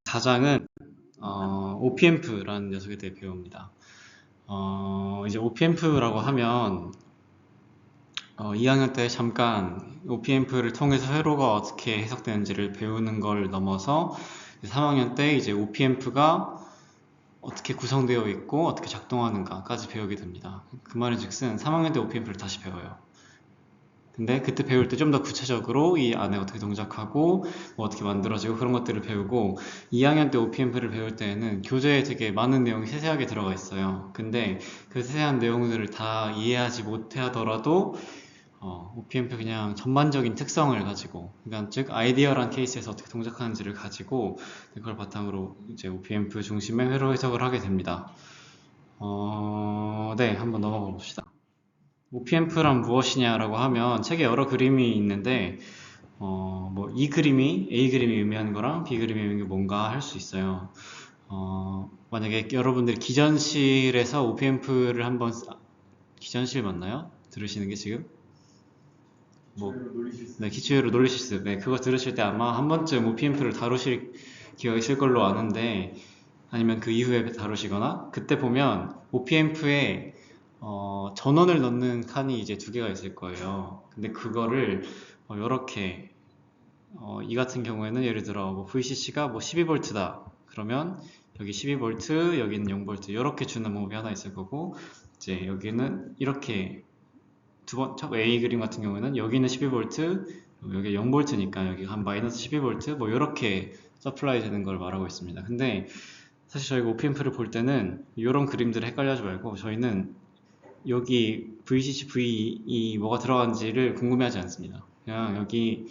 4장은 OPM프라는 녀석에 대해 배웁니다. 이제 OPM프라고 하면 2학년 때 잠깐 OPM프를 통해서 회로가 어떻게 해석되는지를 배우는 걸 넘어서 3학년 때 이제 OPM프가 어떻게 구성되어 있고 어떻게 작동하는가까지 배우게 됩니다. 그 말인즉슨 3학년 때 OPM프를 다시 배워요. 근데 그때 배울 때 좀 더 구체적으로 이 안에 어떻게 동작하고 뭐 어떻게 만들어지고 그런 것들을 배우고 2학년 때 OPM프를 배울 때에는 교재에 되게 많은 내용이 세세하게 들어가 있어요. 근데 그 세세한 내용들을 다 이해하지 못하더라도 OPM프 그냥 전반적인 특성을 가지고, 그러니까 즉 아이디어란 케이스에서 어떻게 동작하는지를 가지고 그걸 바탕으로 이제 OPM프 중심의 회로 해석을 하게 됩니다. 네, 한번 넘어가 봅시다. OPM프란 무엇이냐라고 하면 책에 여러 그림이 있는데 뭐 이 그림이 A 그림이 의미하는 거랑 B 그림이 의미하는 게 뭔가 할 수 있어요. 만약에 여러분들이 기전실에서 OPM프를 한번 기전실 맞나요? 들으시는 게 지금? 네, 기초회로 놀리시스. 네, 그거 들으실 때 아마 한 번쯤 OPM프를 다루실 기회가 있을 걸로 아는데, 아니면 그 이후에 다루시거나, 그때 보면 OPM프에 전원을 넣는 칸이 이제 두 개가 있을 거예요. 근데 그거를 이렇게 이 같은 경우에는 예를 들어 뭐 VCC가 뭐 12V다. 그러면 여기 12V, 여기는 0V 이렇게 주는 방법이 하나 있을 거고, 이제 여기는 이렇게 첫 A 그림 같은 경우에는 여기는 12V, 여기 0V니까 여기 한 마이너스 12V 뭐 이렇게 서플라이 되는 걸 말하고 있습니다. 근데 사실 저희가 OPM프를 볼 때는 이런 그림들을 헷갈려하지 말고 저희는 여기 VCC, VE 뭐가 들어간지를 궁금해하지 않습니다. 그냥 여기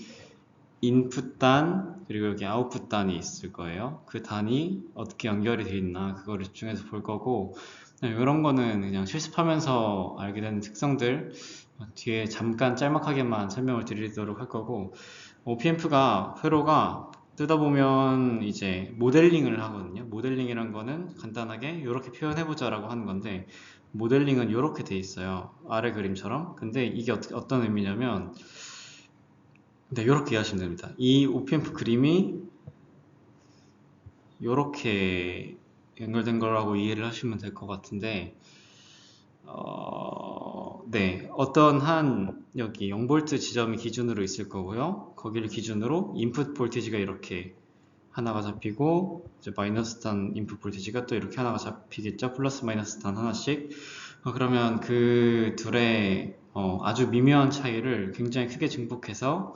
인풋 단 그리고 여기 아웃풋 단이 있을 거예요. 그 단이 어떻게 연결이 돼 있나 그거를 집중해서 볼 거고, 이런 거는 그냥 실습하면서 알게 되는 특성들 뒤에 잠깐 짤막하게만 설명을 드리도록 할 거고, OPM프가 회로가 뜯어보면 이제 모델링을 하거든요. 모델링이란 거는 간단하게 이렇게 표현해보자 라고 하는 건데, 모델링은 이렇게 돼 있어요. 아래 그림처럼. 근데 이게 어떤 의미냐면, 네, 이렇게 이해하시면 됩니다. 이 OPM프 그림이 이렇게 연결된 거라고 이해를 하시면 될 것 같은데, 네, 어떤 한 여기 0V 지점이 기준으로 있을 거고요. 거기를 기준으로 인풋 볼티지가 이렇게 하나가 잡히고, 이제 마이너스 단 인풋 볼티지가 또 이렇게 하나가 잡히겠죠. 플러스 마이너스 단 하나씩. 그러면 그 둘의 아주 미묘한 차이를 굉장히 크게 증폭해서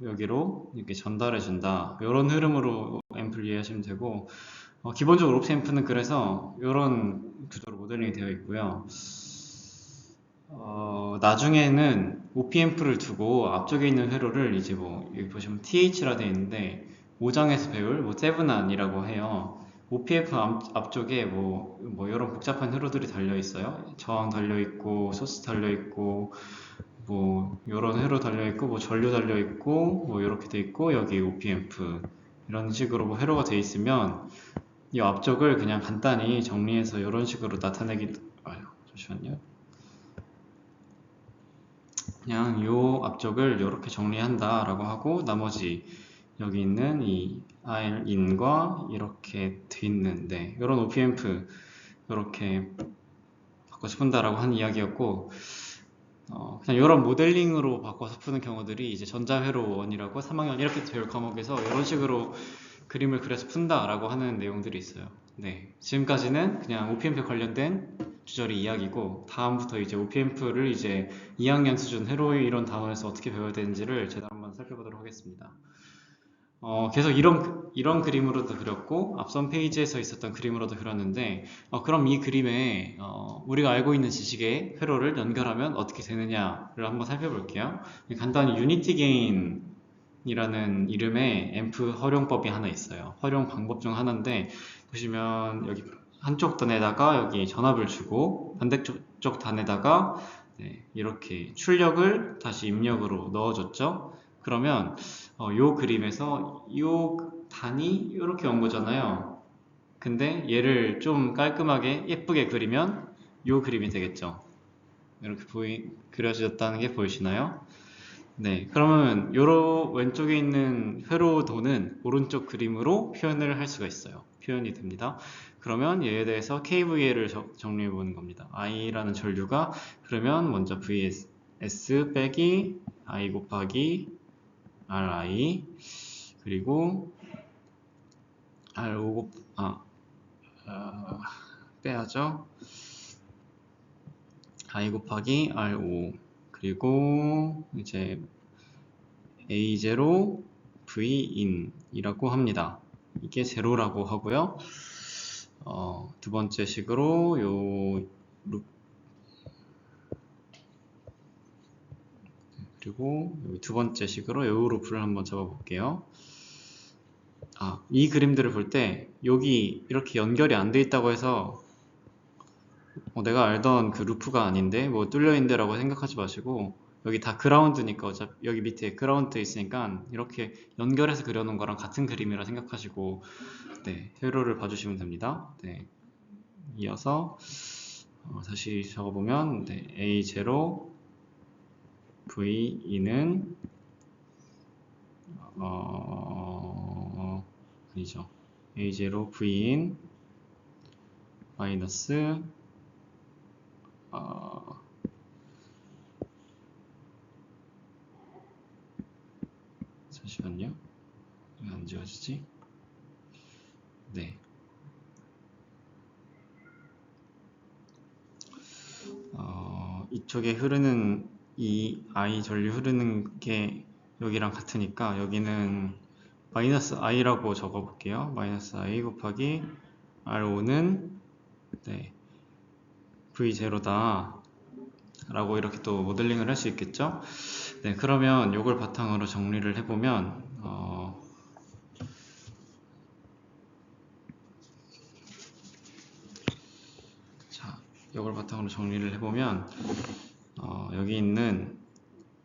여기로 이렇게 전달해 준다. 이런 흐름으로 앰플 이해하시면 되고, 기본적으로 옵스 앰프는 그래서 이런 구조로 모델링이 되어 있고요. 나중에는 OPM프를 두고 앞쪽에 있는 회로를 이제 뭐 여기 보시면 TH라 되어 있는데 5장에서 배울 뭐 세브난이라고 해요. OPF 앞쪽에 뭐 이런 복잡한 회로들이 달려 있어요. 저항 달려 있고 소스 달려 있고 뭐 이런 회로 달려 있고 뭐 전류 달려 있고 뭐 이렇게 돼 있고 여기 OPM프 이런 식으로 뭐 회로가 돼 있으면 이 앞쪽을 그냥 간단히 정리해서 이런 식으로 나타내기. 잠시만요. 그냥 요 앞쪽을 이렇게 정리한다 라고 하고, 나머지 여기 있는 이 RIN과 이렇게 돼 있는데 이런 OPM프 이렇게 바꿔서 푼다라고 하는 이야기였고, 그냥 이런 모델링으로 바꿔서 푸는 경우들이 이제 전자회로원이라고 3학년 이렇게 배울 과목에서 이런 식으로 그림을 그려서 푼다라고 하는 내용들이 있어요. 네, 지금까지는 그냥 OPMP 관련된 주저리 이야기고, 다음부터 이제 OPMP를 이제 2학년 수준 회로의 이런 단원에서 어떻게 배워야 되는지를 제가 한번 살펴보도록 하겠습니다. 계속 이런 그림으로도 그렸고 앞선 페이지에서 있었던 그림으로도 그렸는데, 그럼 이 그림에 우리가 알고 있는 지식의 회로를 연결하면 어떻게 되느냐를 한번 살펴볼게요. 간단히 유니티 게인이라는 이름의 앰프 활용법이 하나 있어요. 활용 방법 중 하나인데, 보시면 여기 한쪽 단에다가 여기 전압을 주고 반대쪽 단에다가 이렇게 출력을 다시 입력으로 넣어줬죠. 그러면 요 그림에서 요 단이 이렇게 온 거잖아요. 근데 얘를 좀 깔끔하게 예쁘게 그리면 요 그림이 되겠죠. 이렇게 그려졌다는 게 보이시나요? 네, 그러면 요로 왼쪽에 있는 회로도는 오른쪽 그림으로 표현을 할 수가 있어요. 표현이 됩니다. 그러면 얘에 대해서 KVL을 정리해 보는 겁니다. i라는 전류가 그러면 먼저 vs 빼기 i 곱하기 ri 그리고 r5 빼야죠. i 곱하기 r5 그리고 이제 A0 Vin 이라고 합니다. 이게 제로라고 하고요. 두 번째 식으로 요 룹 그리고 두 번째 식으로 요 루프를 한번 잡아 볼게요. 이 그림들을 볼 때 여기 이렇게 연결이 안 돼 있다고 해서 내가 알던 그 루프가 아닌데 뭐 뚫려 있는데 라고 생각하지 마시고 여기 다 그라운드니까 어차피 여기 밑에 그라운드 있으니까 이렇게 연결해서 그려놓은 거랑 같은 그림이라 생각하시고 네, 세로를 봐주시면 됩니다. 네, 이어서 다시 적어보면 네, A0 V2는 아니죠. A0 V인 마이너스 잠시만요. 왜 안 지워지지? 네. 이쪽에 흐르는 이 I 전류 흐르는 게 여기랑 같으니까 여기는 마이너스 i라고 적어 볼게요. 마이너스 i 곱하기 r5는 네, v0다 라고 이렇게 또 모델링을 할 수 있겠죠. 네, 그러면 이걸 바탕으로 정리를 해보면 이걸 바탕으로 정리를 해보면 여기 있는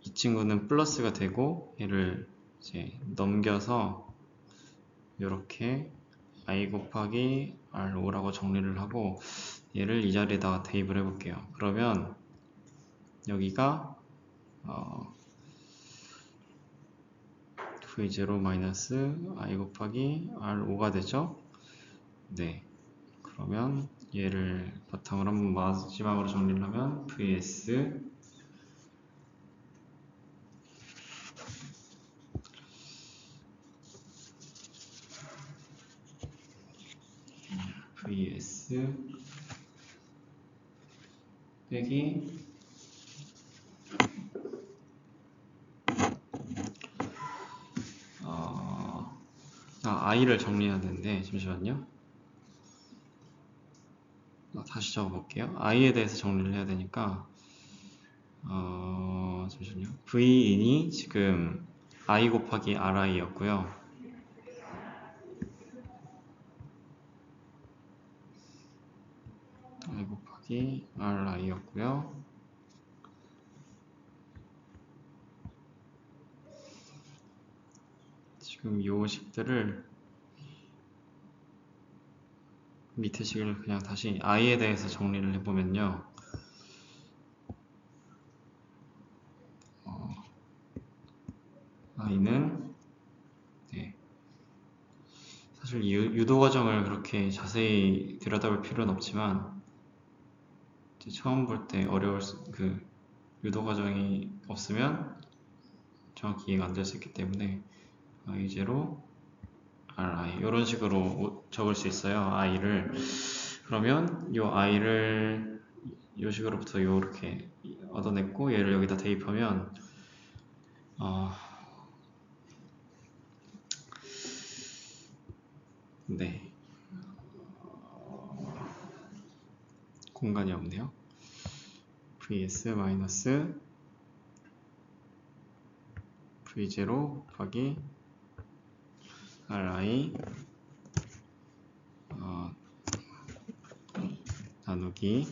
이 친구는 플러스가 되고 얘를 이제 넘겨서 이렇게 i 곱하기 r5라고 정리를 하고 얘를 이 자리에다가 대입을 해볼게요. 그러면 여기가 v0 마이너스 i 곱하기 r5가 되죠. 네, 그러면 얘를 바탕으로 한번 마지막으로 정리를 하면 vs 빼기 i를 정리해야 되는데 잠시만요. 다시 적어볼게요. i에 대해서 정리를 해야 되니까 잠시만요. V인이 지금 i 곱하기 ri였고요. i 곱하기 ri였고요. 지금 이 식들을 밑에 식을 그냥 다시 i에 대해서 정리를 해보면요. i는 네, 사실 이 유도 과정을 그렇게 자세히 들여다볼 필요는 없지만 처음 볼 때 어려울 그 유도 과정이 없으면 정확히 이해가 안 될 수 있기 때문에 i0 ri 이런 식으로 적을 수 있어요. i를 그러면 이 i를 이 식으로부터 이렇게 얻어냈고 얘를 여기다 대입하면 네, 공간이 없네요. vs 마이너스 v0 곱하기 ri 나누기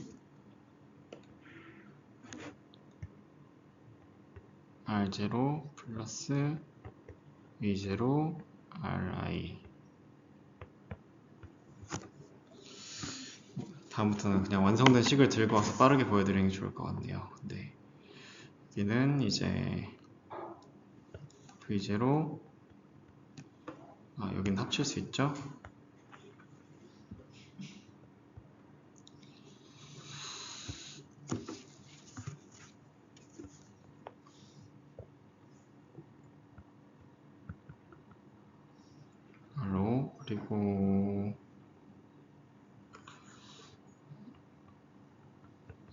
r0 플러스 v0 ri 다음부터는 그냥 완성된 식을 들고 와서 빠르게 보여드리는 게 좋을 것 같네요. 네. 여기는 이제 v0 여긴 합칠 수 있죠. 그리고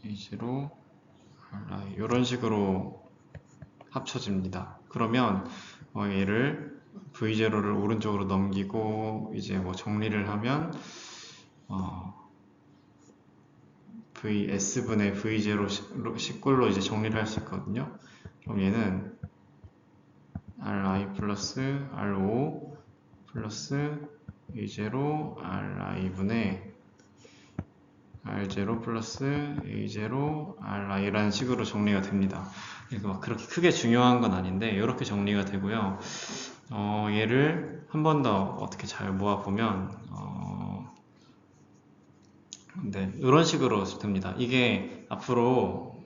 v0 이런 식으로 합쳐집니다. 그러면 얘를 v0를 오른쪽으로 넘기고 이제 뭐 정리를 하면 vs분의 v0 식꼴로 이제 정리를 할 수 있거든요. 그럼 얘는 ri 플러스 ro 플러스 a0 ri분의 r0 플러스 a0 ri라는 식으로 정리가 됩니다. 그래서 막 그렇게 크게 중요한 건 아닌데 이렇게 정리가 되고요. 얘를 한 번 더 어떻게 잘 모아보면 네, 이런 식으로 됩니다. 이게 앞으로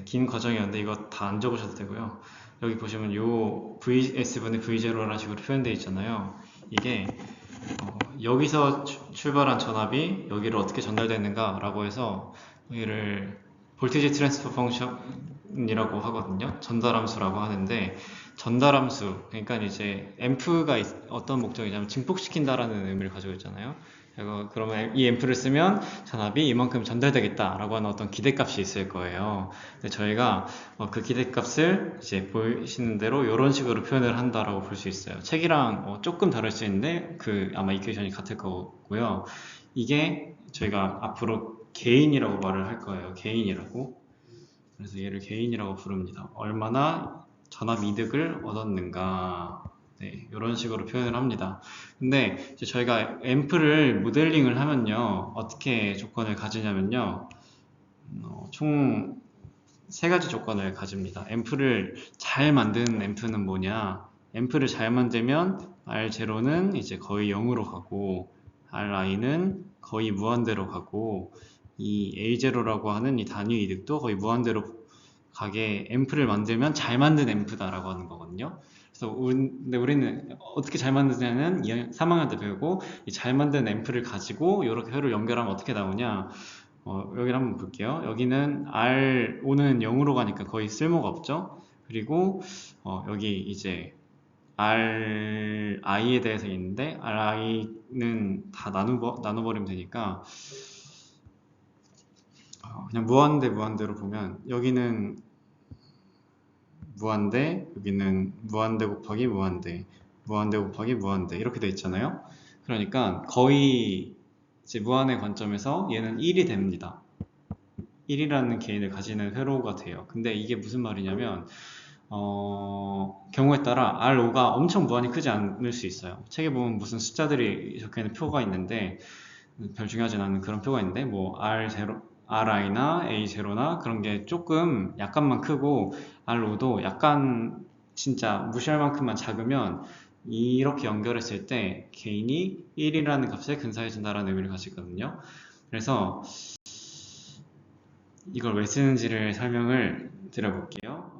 긴 과정이었는데 이거 다 안 적으셔도 되고요. 여기 보시면 요 vs분의 v0라는 식으로 표현되어 있잖아요. 이게 여기서 출발한 전압이 여기로 어떻게 전달되는가 라고 해서 여기를 볼티지 트랜스퍼 펑션이라고 하거든요. 전달함수라고 하는데 전달함수, 그러니까 이제 앰프가 어떤 목적이냐면 증폭시킨다라는 의미를 가지고 있잖아요. 그러면 이 앰프를 쓰면 전압이 이만큼 전달되겠다라고 하는 어떤 기대값이 있을 거예요. 근데 저희가 그 기대값을 이제 보이시는 대로 이런 식으로 표현을 한다라고 볼 수 있어요. 책이랑 조금 다를 수 있는데 아마 이퀘이션이 같을 거고요. 이게 저희가 앞으로 게인이라고 말을 할 거예요. 게인이라고. 그래서 얘를 게인이라고 부릅니다. 얼마나 전압 이득을 얻었는가. 네, 이런 식으로 표현을 합니다. 근데 이제 저희가 앰프를 모델링을 하면요, 어떻게 조건을 가지냐면요, 총 3가지 조건을 가집니다. 앰프를 잘 만드는 앰프는 뭐냐? 앰프를 잘 만들면 R0는 이제 거의 0으로 가고, Ri는 거의 무한대로 가고, 이 A0라고 하는 이 단위 이득도 거의 무한대로 가게 앰프를 만들면 잘 만든 앰프다라고 하는 거거든요. 그래서 근데 우리는 어떻게 잘 만드냐는 3학년 때 배우고 이 잘 만든 앰프를 가지고 이렇게 회로 연결하면 어떻게 나오냐. 여기를 한번 볼게요. 여기는 R5는 0으로 가니까 거의 쓸모가 없죠. 그리고 여기 이제 RI에 대해서 있는데 RI는 다 나눠버리면 되니까 그냥 무한대로 보면 여기는 무한대, 여기는 무한대 곱하기 무한대, 무한대 곱하기 무한대 이렇게 돼 있잖아요. 그러니까 거의 이제 무한의 관점에서 얘는 1이 됩니다. 1이라는 개인을 가지는 회로가 돼요. 근데 이게 무슨 말이냐면 경우에 따라 R5가 엄청 무한히 크지 않을 수 있어요. 책에 보면 무슨 숫자들이 적혀있는 표가 있는데 별 중요하진 않은 그런 표가 있는데 뭐 R0, RI나 A0나 그런 게 조금 약간만 크고 R5도 약간 진짜 무시할 만큼만 작으면 이렇게 연결했을 때 개인이 1이라는 값에 근사해진다는 의미를 가지거든요. 그래서 이걸 왜 쓰는지를 설명을 드려볼게요.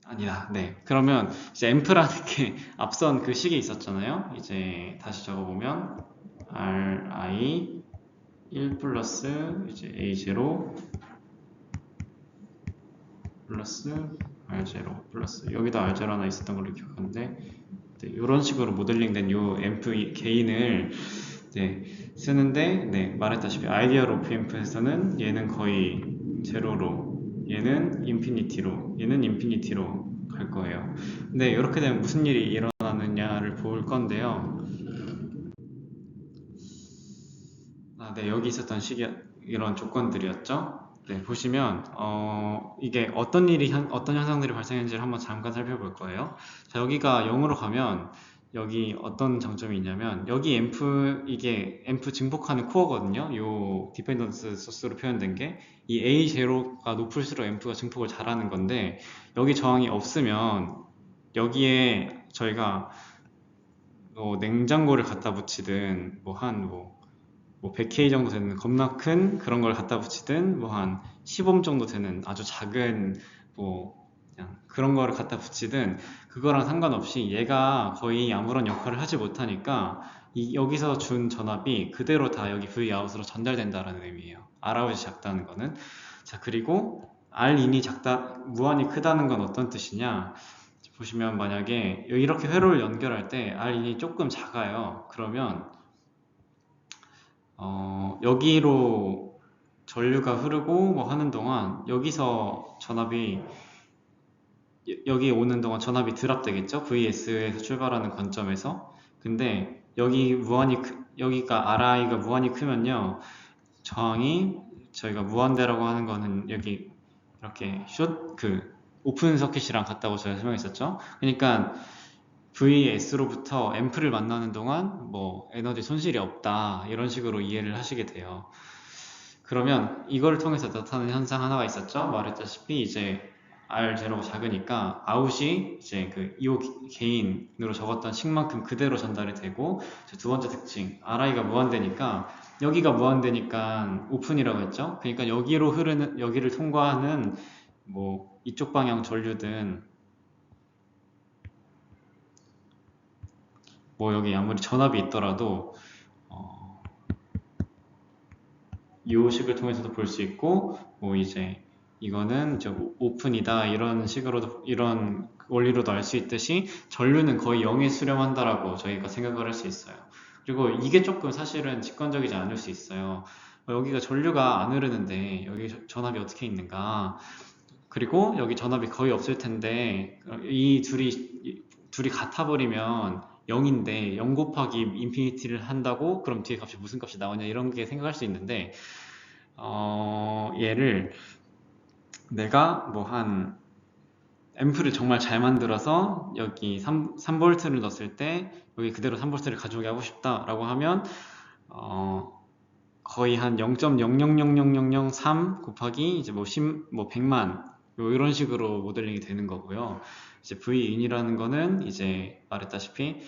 아니다. 네. 그러면 이제 앰프라는 게 앞선 그 식이 있었잖아요. 이제 다시 적어보면 RI 1 플러스 이제 A0 플러스 R0 플러스 여기도 R0 하나 있었던 걸로 기억하는데 네, 이런 식으로 모델링된 요 앰프 게인을 네, 쓰는데 네, 말했다시피 아이디얼 오프 앰프에서는 얘는 거의 제로로 얘는 인피니티로 갈 거예요. 근데 이렇게 되면 무슨 일이 일어나느냐를 볼 건데요. 네, 여기 있었던 이런 조건들이었죠. 네, 보시면 이게 어떤 현상들이 발생했는지를 한번 잠깐 살펴볼 거예요. 자, 여기가 0으로 가면 여기 어떤 장점이 있냐면 여기 이게 앰프 증폭하는 코어거든요. 요 디펜던스 소스로 표현된 게 이 A0가 높을수록 앰프가 증폭을 잘하는 건데 여기 저항이 없으면 여기에 저희가 냉장고를 갖다 붙이든 뭐 100K 정도 되는 겁나 큰 그런 걸 갖다 붙이든 뭐 한 10옴 정도 되는 아주 작은 뭐 그냥 그런 거를 갖다 붙이든 그거랑 상관없이 얘가 거의 아무런 역할을 하지 못하니까 여기서 준 전압이 그대로 다 여기 Vout으로 전달된다라는 의미예요. Rout이 작다는 거는. 자, 그리고 Rin이 작다, 무한히 크다는 건 어떤 뜻이냐? 보시면 만약에 이렇게 회로를 연결할 때 Rin이 조금 작아요. 그러면 여기로 전류가 흐르고 뭐 하는 동안 여기서 전압이 여기 오는 동안 전압이 드랍되겠죠? VS에서 출발하는 관점에서. 근데 여기가 RI가 무한히 크면요, 저항이 저희가 무한대라고 하는 거는 여기 이렇게 오픈 서킷이랑 같다고 제가 설명했었죠. 그러니까 VS로부터 앰프를 만나는 동안 뭐 에너지 손실이 없다 이런 식으로 이해를 하시게 돼요. 그러면 이걸 통해서 나타나는 현상 하나가 있었죠. 말했다시피 이제 R0가 작으니까 아웃이 이제 그 이오 개인으로 적었던 식만큼 그대로 전달이 되고, 두 번째 특징, RI가 무한대니까 여기가 무한대니까 오픈이라고 했죠. 그러니까 여기를 통과하는 뭐 이쪽 방향 전류든 뭐 여기 아무리 전압이 있더라도 이 식을 통해서도 볼 수 있고, 뭐 이제 이거는 오픈이다 이런 식으로도, 이런 원리로도 알 수 있듯이 전류는 거의 0에 수렴한다라고 저희가 생각을 할 수 있어요. 그리고 이게 조금 사실은 직관적이지 않을 수 있어요. 여기가 전류가 안 흐르는데 여기 전압이 어떻게 있는가? 그리고 여기 전압이 거의 없을 텐데 이 둘이 같아버리면 0인데 0 곱하기 인피니티를 한다고 그럼 뒤에 값이 무슨 값이 나오냐, 이런 게 생각할 수 있는데, 얘를 내가 뭐 한 앰프를 정말 잘 만들어서 여기 3V를 넣었을 때 여기 그대로 3V를 가져오게 하고 싶다 라고 하면 거의 한 0.000003 곱하기 이제 뭐 100만 이런 식으로 모델링이 되는 거고요. 이제 Vin이라는 거는 이제 말했다시피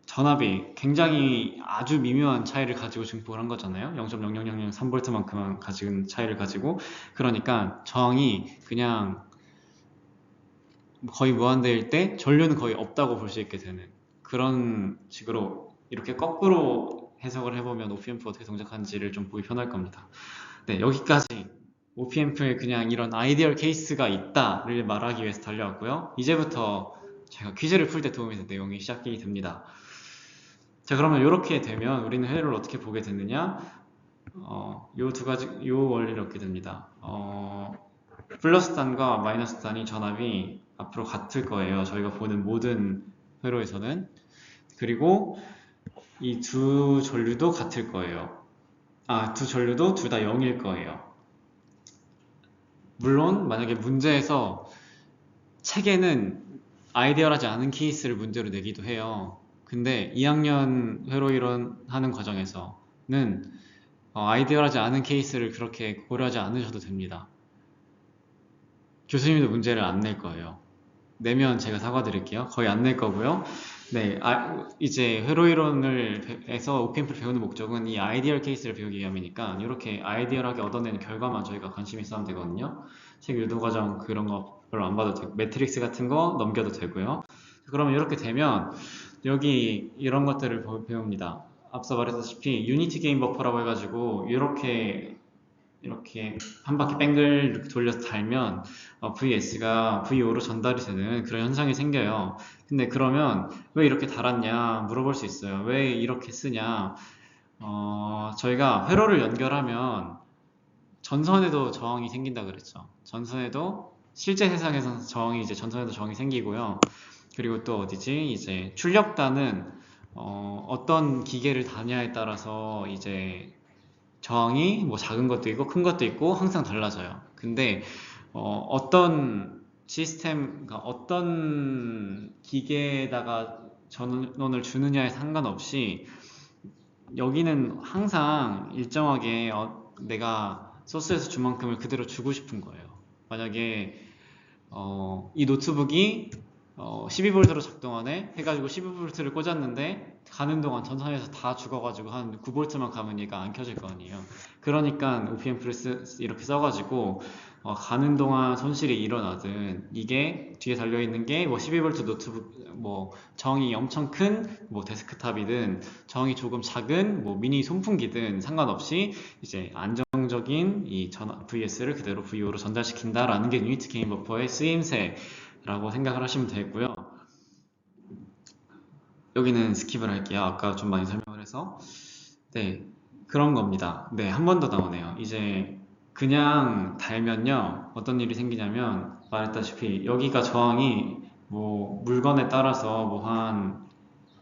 전압이 굉장히 아주 미묘한 차이를 가지고 증폭을 한 거잖아요. 0.00003V만큼만 가진 차이를 가지고. 그러니까 저항이 그냥 거의 무한대일 때 전류는 거의 없다고 볼 수 있게 되는 그런 식으로, 이렇게 거꾸로 해석을 해보면 OPM프가 어떻게 동작하는지를 좀 보기 편할 겁니다. 네, 여기까지 OPM프에 그냥 이런 아이디얼 케이스가 있다를 말하기 위해서 달려왔고요. 이제부터 제가 퀴즈를 풀 때 도움이 될 내용이 시작이 됩니다. 자, 그러면 이렇게 되면 우리는 회로를 어떻게 보게 되느냐? 요 두 가지, 요 원리를 얻게 됩니다. 플러스 단과 마이너스 단이 전압이 앞으로 같을 거예요. 저희가 보는 모든 회로에서는. 그리고 이 두 전류도 같을 거예요. 두 전류도 둘 다 0일 거예요. 물론 만약에 문제에서 책에는 아이디얼하지 않은 케이스를 문제로 내기도 해요. 근데 2학년 회로 이론 하는 과정에서는 아이디얼하지 않은 케이스를 그렇게 고려하지 않으셔도 됩니다. 교수님도 문제를 안 낼 거예요. 내면 제가 사과드릴게요. 거의 안 낼 거고요. 네, 이제 회로 이론에서 OPM프를 배우는 목적은 이 아이디얼 케이스를 배우기 위함이니까 이렇게 아이디얼하게 얻어내는 결과만 저희가 관심 있으면 되거든요. 책 유도 과정 그런 거 별로 안 봐도 되고, 매트릭스 같은 거 넘겨도 되고요. 그러면 이렇게 되면 여기 이런 것들을 배웁니다. 앞서 말했다시피 유니티 게인 버퍼라고 해가지고 이렇게 한 바퀴 뱅글 이렇게 돌려서 달면 VS가 VO로 전달이 되는 그런 현상이 생겨요. 근데 그러면 왜 이렇게 달았냐 물어볼 수 있어요. 왜 이렇게 쓰냐? 저희가 회로를 연결하면 전선에도 저항이 생긴다 그랬죠. 전선에도 실제 세상에서 저항이 이제 전선에도 저항이 생기고요. 그리고 또 어디지? 이제 출력단은 어떤 기계를 다냐에 따라서 이제 저항이 뭐 작은 것도 있고 큰 것도 있고 항상 달라져요. 근데 어떤 시스템, 그러니까 어떤 기계에다가 전원을 주느냐에 상관없이 여기는 항상 일정하게 내가 소스에서 준 만큼을 그대로 주고 싶은 거예요. 만약에 이 노트북이 12V로 작동하네 해가지고 12V를 꽂았는데 가는 동안 전선에서 다 죽어가지고 한 9V만 가면 얘가 안 켜질 거 아니에요. 그러니까 OPM프를 이렇게 써가지고 가는 동안 손실이 일어나든 이게 뒤에 달려있는 게 뭐 12V 노트북 뭐 정이 엄청 큰 뭐 데스크탑이든 정이 조금 작은 뭐 미니 손풍기든 상관없이 이제 안정적인 이 VS를 그대로 VO로 전달시킨다라는 게 유니티 게인 버퍼의 쓰임새라고 생각을 하시면 되고요. 여기는 스킵을 할게요. 아까 좀 많이 설명을 해서. 네, 그런 겁니다. 네, 한 번 더 나오네요. 이제 그냥 달면요, 어떤 일이 생기냐면, 말했다시피, 여기가 저항이 뭐 물건에 따라서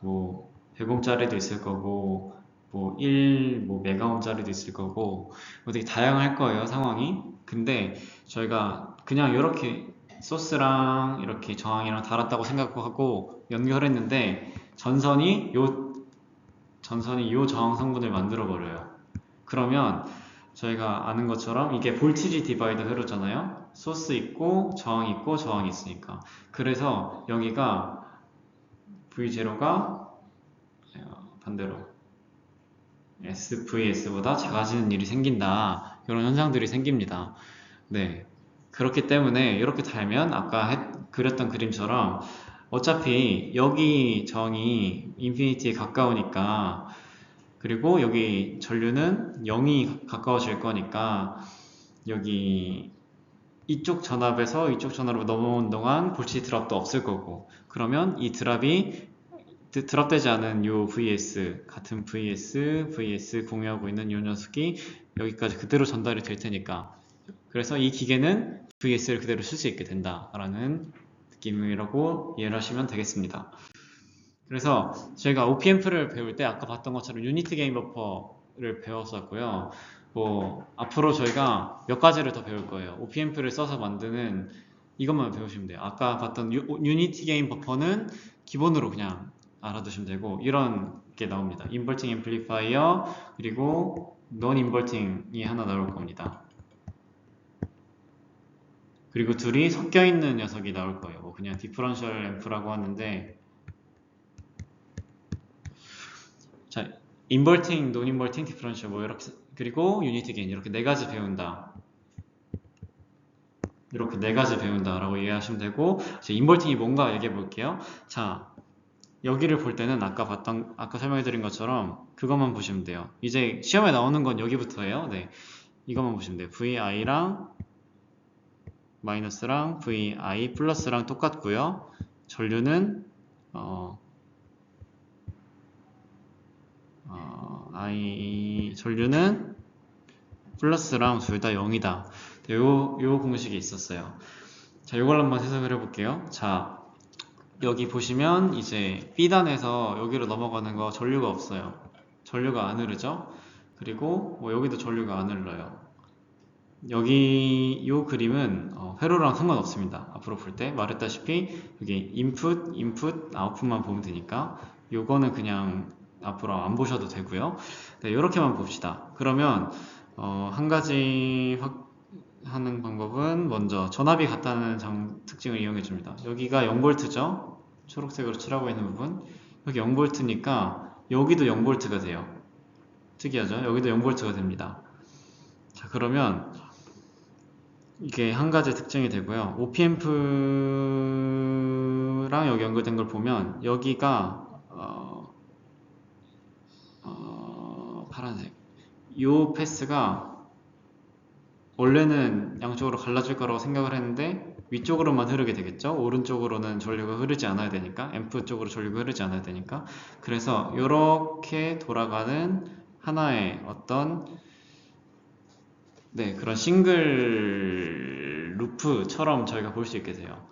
뭐 100옴짜리도 있을 거고, 뭐 1, 메가옴짜리도 있을 거고, 뭐 되게 다양할 거예요, 상황이. 근데 저희가 그냥 이렇게 소스랑 이렇게 저항이랑 달았다고 생각하고 연결했는데, 전선이 요 저항 성분을 만들어 버려요. 그러면 저희가 아는 것처럼 이게 볼티지 디바이더 회로잖아요. 소스 있고 저항 있고 저항이 있으니까. 그래서 여기가 V0가 반대로 SVS보다 작아지는 일이 생긴다. 이런 현상들이 생깁니다. 네. 그렇기 때문에 이렇게 달면 아까 그렸던 그림처럼 어차피 여기 정이 인피니티에 가까우니까, 그리고 여기 전류는 0이 가까워질 거니까 여기 이쪽 전압에서 이쪽 전압으로 넘어온 동안 볼티지 드랍도 없을 거고, 그러면 이 드랍되지 않은 요 VS, 같은 VS 공유하고 있는 요 녀석이 여기까지 그대로 전달이 될 테니까, 그래서 이 기계는 VS를 그대로 쓸 수 있게 된다라는 느낌이라고 이해를 하시면 되겠습니다. 그래서 저희가 OPM프를 배울 때 아까 봤던 것처럼 유니티 게인 버퍼를 배웠었고요. 뭐 앞으로 저희가 몇 가지를 더 배울 거예요. OPM프를 써서 만드는 이것만 배우시면 돼요. 아까 봤던 유니티 게인 버퍼는 기본으로 그냥 알아두시면 되고, 이런 게 나옵니다. 인버팅 앰플리파이어, 그리고 논 인버팅이 하나 나올 겁니다. 그리고 둘이 섞여 있는 녀석이 나올 거예요. 뭐 그냥 디퍼런셜 앰프라고 하는데, 자, 인버팅, 논 인버팅, 디퍼런셜 뭐 이렇게, 그리고 유니티 게인, 이렇게 네 가지 배운다. 이렇게 네 가지 배운다라고 이해하시면 되고, 이제 인버팅이 뭔가 얘기해 볼게요. 자, 여기를 볼 때는 아까 설명해 드린 것처럼 그것만 보시면 돼요. 이제 시험에 나오는 건 여기부터예요. 네. 이것만 보시면 돼요. VI랑 마이너스랑 VI 플러스랑 똑같고요. 전류는 전류는 플러스랑 둘 다 0이다. 요 공식이 있었어요. 자, 요걸 한번 해석을 해볼게요. 자, 여기 보시면 이제 B단에서 여기로 넘어가는 거 전류가 없어요. 전류가 안 흐르죠? 그리고 뭐 여기도 전류가 안 흘러요. 여기 요 그림은 회로랑 상관없습니다. 앞으로 볼 때 말했다시피 여기 인풋, 아웃풋만 보면 되니까 요거는 그냥 앞으로 안 보셔도 되고요. 네, 이렇게만 봅시다. 그러면 한 가지 하는 방법은 먼저 전압이 같다는 특징을 이용해 줍니다. 여기가 0V죠? 초록색으로 칠하고 있는 부분. 여기 0V니까 여기도 0V가 돼요. 특이하죠? 여기도 0V가 됩니다. 자, 그러면 이게 한 가지 특징이 되고요. OPM프랑 여기 연결된 걸 보면 여기가 파란색, 이 패스가 원래는 양쪽으로 갈라질 거라고 생각을 했는데 위쪽으로만 흐르게 되겠죠. 오른쪽으로는 전류가 흐르지 않아야 되니까, 앰프 쪽으로 전류가 흐르지 않아야 되니까. 그래서 이렇게 돌아가는 하나의 어떤 그런 싱글 루프처럼 저희가 볼 수 있게 돼요.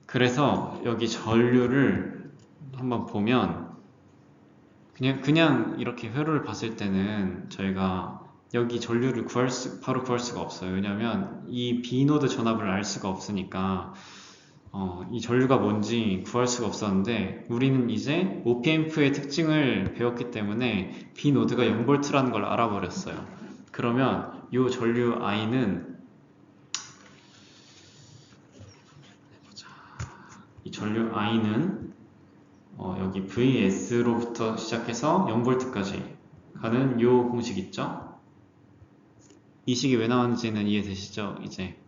그래서 여기 전류를 한번 보면 그냥 이렇게 회로를 봤을 때는 저희가 여기 전류를 바로 구할 수가 없어요. 왜냐면 이 B노드 전압을 알 수가 없으니까 이 전류가 뭔지 구할 수가 없었는데, 우리는 이제 OPM프의 특징을 배웠기 때문에 B노드가 0V라는 걸 알아버렸어요. 그러면 이 전류 I는 이 전류 I는 여기 VS로부터 시작해서 0V까지 가는 요 공식 있죠? 이 식이 왜 나왔는지는 이해되시죠? 이제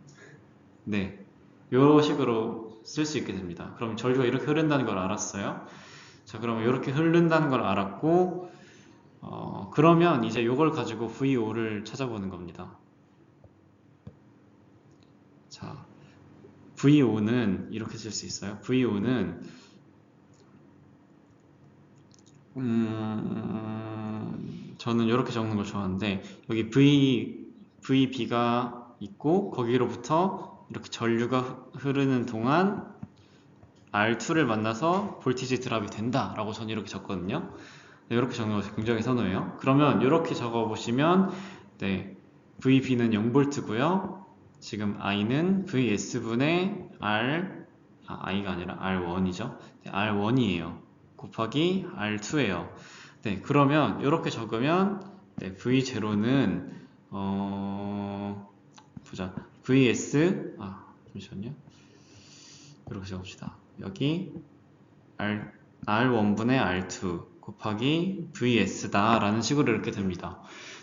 네, 요 식으로 쓸 수 있게 됩니다. 그럼 전류가 이렇게 흐른다는 걸 알았어요. 자, 그러면 이렇게 흐른다는 걸 알았고 그러면 이제 요걸 가지고 VO를 찾아보는 겁니다. 자, VO는 이렇게 쓸 수 있어요. VO는 저는 이렇게 적는 걸 좋아하는데 여기 VB가 있고 거기로부터 이렇게 전류가 흐르는 동안 R2를 만나서 볼티지 드랍이 된다 라고 저는 이렇게 적거든요. 네, 이렇게 적는 것을 굉장히 선호해요. 그러면 이렇게 적어보시면 네, VB는 0V고요. 지금 I는 VS분의 I가 아니라 R1이죠. 네, R1이에요. 곱하기 R2예요. 네, 그러면 이렇게 적으면 네, V0는 보자. 잠시만요. 이렇게 적읍시다. 여기 R1분의 R2 곱하기 VS다 라는 식으로 이렇게 됩니다.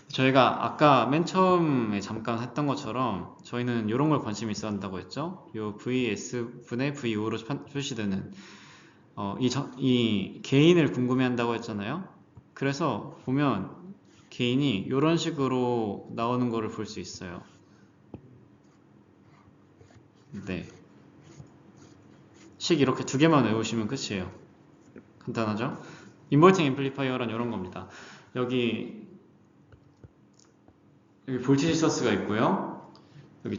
저희가 아까 맨 처음에 잠깐 했던 것처럼 저희는 이런 걸 관심이 있어야 한다고 했죠. 요 VS분의 VO로 표시되는 이 개인을 궁금해 한다고 했잖아요. 그래서 보면 개인이 이런 식으로 나오는 거를 볼 수 있어요. 네. 식 이렇게 두 개만 외우시면 끝이에요. 간단하죠? 인버팅 앰플리파이어란 이런 겁니다. 여기 볼티지 소스가 있고요. 여기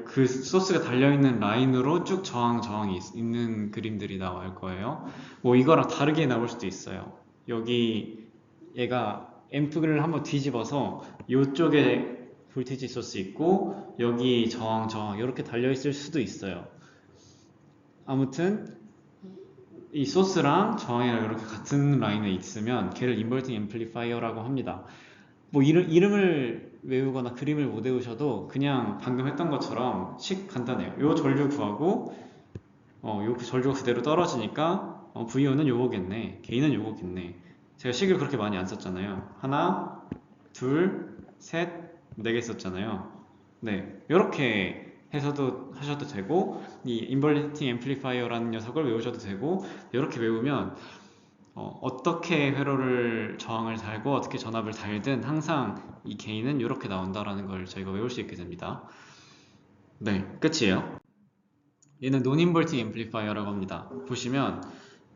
그 소스가 달려있는 라인으로 쭉 저항이 있는 그림들이 나올 거예요. 뭐 이거랑 다르게 나올 수도 있어요. 여기 얘가 앰프를 한번 뒤집어서 이쪽에 볼티지 소스 있고 여기 저항 이렇게 달려있을 수도 있어요. 아무튼 이 소스랑 저항이랑 이렇게 같은 라인에 있으면 걔를 인버팅 앰플리파이어라고 합니다. 뭐 이름을 외우거나 그림을 못 외우셔도 그냥 방금 했던 것처럼 식 간단해요. 요 전류 구하고 요 전류가 그대로 떨어지니까 VO는 요거겠네, 게인은 요거겠네. 제가 식을 그렇게 많이 안 썼잖아요. 하나, 둘, 셋, 네 개 썼잖아요. 네, 이렇게 해서도 하셔도 되고 이 인버팅 앰플리파이어라는 녀석을 외우셔도 되고 이렇게 외우면 어떻게 회로를 저항을 달고 어떻게 전압을 달든 항상 이 게인은 이렇게 나온다라는 걸 저희가 외울 수 있게 됩니다. 네, 끝이에요. 얘는 논인버팅 앰플리파이어라고 합니다. 보시면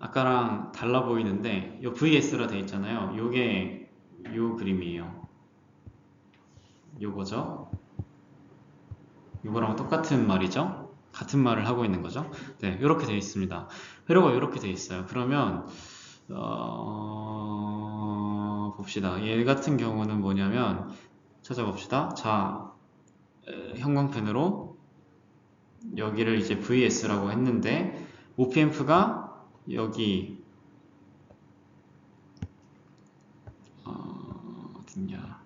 아까랑 달라 보이는데 요 VS라 돼 있잖아요. 요게 요 그림이에요. 요거죠. 요거랑 똑같은 말이죠. 같은 말을 하고 있는 거죠. 네, 이렇게 돼 있습니다. 회로가 이렇게 돼 있어요. 그러면 봅시다. 얘 같은 경우는 뭐냐면 찾아봅시다. 자, 형광펜으로 여기를 이제 VS라고 했는데 OPAmp가 여기 어딨냐?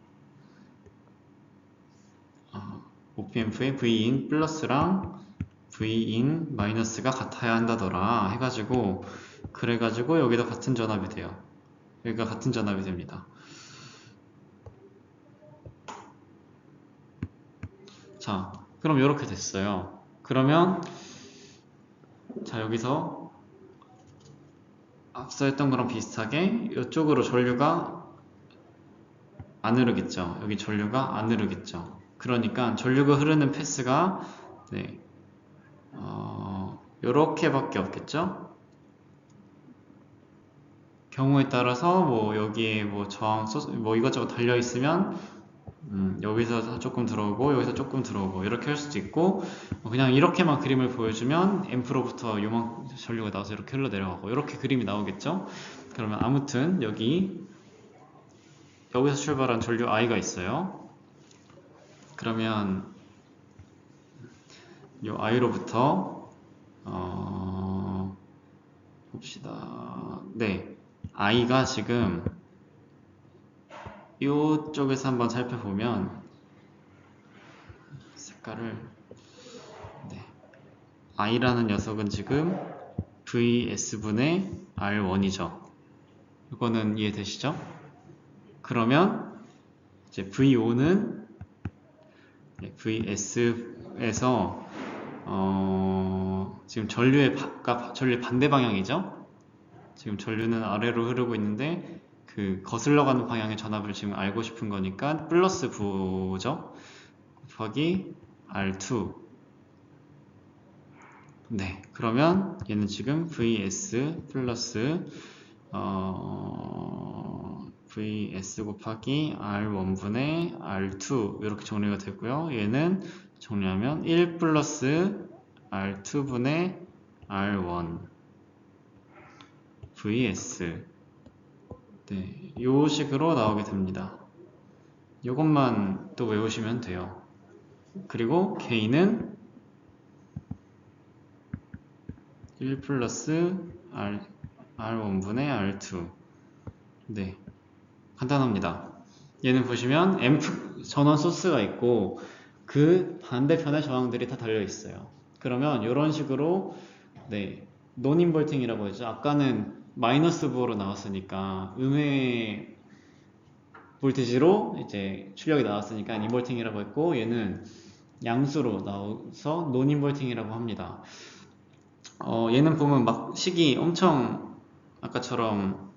OPAmp의 Vin 플러스랑 Vin 마이너스가 같아야 한다더라 해가지고 그래가지고 여기도 같은 전압이 돼요. 여기가 같은 전압이 됩니다. 자, 그럼 이렇게 됐어요. 그러면 자, 여기서 앞서 했던 거랑 비슷하게 이쪽으로 전류가 안 흐르겠죠. 여기 전류가 안 흐르겠죠. 그러니까 전류가 흐르는 패스가 네, 요렇게밖에 없겠죠. 경우에 따라서 뭐 여기에 뭐 저항 소스 뭐 이것저것 달려 있으면 여기서 조금 들어오고 여기서 조금 들어오고 이렇게 할 수도 있고 그냥 이렇게만 그림을 보여주면 앰프로부터 요만 전류가 나와서 이렇게 흘러내려가고 이렇게 그림이 나오겠죠. 그러면 아무튼 여기서 출발한 전류 I가 있어요. 그러면 요 I로부터 봅시다. 네, I가 지금 이쪽에서 한번 살펴보면 색깔을 네, I라는 녀석은 지금 VS분의 R1이죠. 이거는 이해되시죠? 그러면 이제 VO는 VS에서 지금 전류의 반대 방향이죠? 지금 전류는 아래로 흐르고 있는데 그 거슬러 가는 방향의 전압을 지금 알고 싶은 거니까 플러스 V죠? 곱하기 R2. 네, 그러면 얘는 지금 VS 플러스 VS 곱하기 R1분의 R2 이렇게 정리가 되고요. 얘는 정리하면 1 플러스 R2분의 R1 VS. 네, 요 식으로 나오게 됩니다. 요것만 또 외우시면 돼요. 그리고 K는 1 플러스 R1분의 R2. 네, 간단합니다. 얘는 보시면 앰프 전원 소스가 있고 그 반대편에 저항들이 다 달려 있어요. 그러면 이런 식으로 네, 논인버팅이라고 했죠. 아까는 마이너스 부호로 나왔으니까 음의 볼티지로 이제 출력이 나왔으니까 인버팅이라고 했고 얘는 양수로 나와서 논인버팅이라고 합니다. 얘는 보면 막 식이 엄청 아까처럼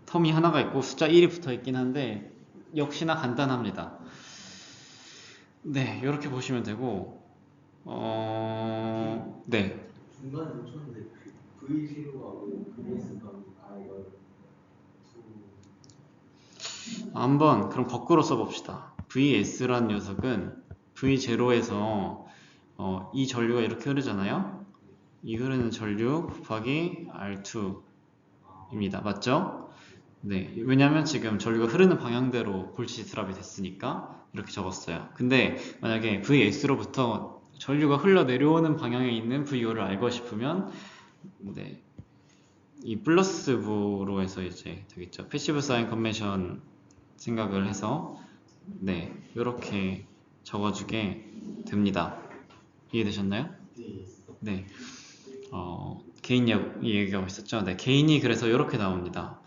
텀이 하나가 있고 숫자 1이 붙어 있긴 한데 역시나 간단합니다. 네, 이렇게 보시면 되고 네. 중간에 놓쳤는데 V0하고 VS가 이걸 한번 그럼 거꾸로 써봅시다. VS라는 녀석은 V0에서 이 전류가 이렇게 흐르잖아요. 이 흐르는 전류 곱하기 R2입니다. 맞죠? 네, 왜냐면 지금 전류가 흐르는 방향대로 볼티지 드랍이 됐으니까 이렇게 적었어요. 근데 만약에 VS로부터 전류가 흘러내려오는 방향에 있는 VO를 알고 싶으면 네, 이 플러스 부로 해서 이제 되겠죠. 패시브 사인 컨벤션 생각을 해서 네, 이렇게 적어주게 됩니다. 이해되셨나요? 네. 개인 얘기하고 있었죠. 네, 개인이 그래서 이렇게 나옵니다.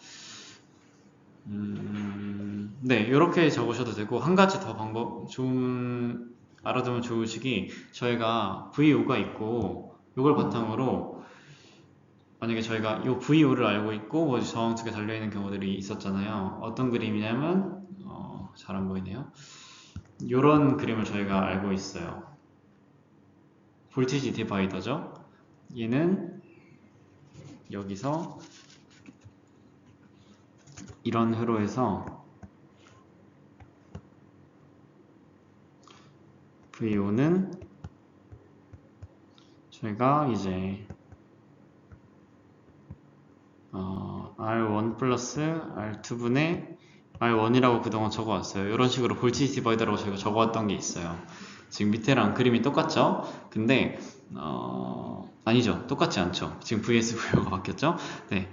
네, 이렇게 적으셔도 되고 한 가지 더 방법 알아두면 좋으시기 저희가 VO가 있고 이걸 바탕으로 만약에 저희가 이 VO를 알고 있고 뭐 저항 두 개 달려있는 경우들이 있었잖아요. 어떤 그림이냐면 잘 안 보이네요. 이런 그림을 저희가 알고 있어요. 볼티지 디바이더죠. 얘는 여기서 이런 회로에서 VO는 저희가 이제 R1 플러스 R2분의 R1이라고 그동안 적어왔어요. 이런 식으로 볼티지 디바이더라고 저희가 적어왔던 게 있어요. 지금 밑에랑 그림이 똑같죠? 근데 아니죠. 똑같지 않죠. 지금 VS, VO가 바뀌었죠? 네.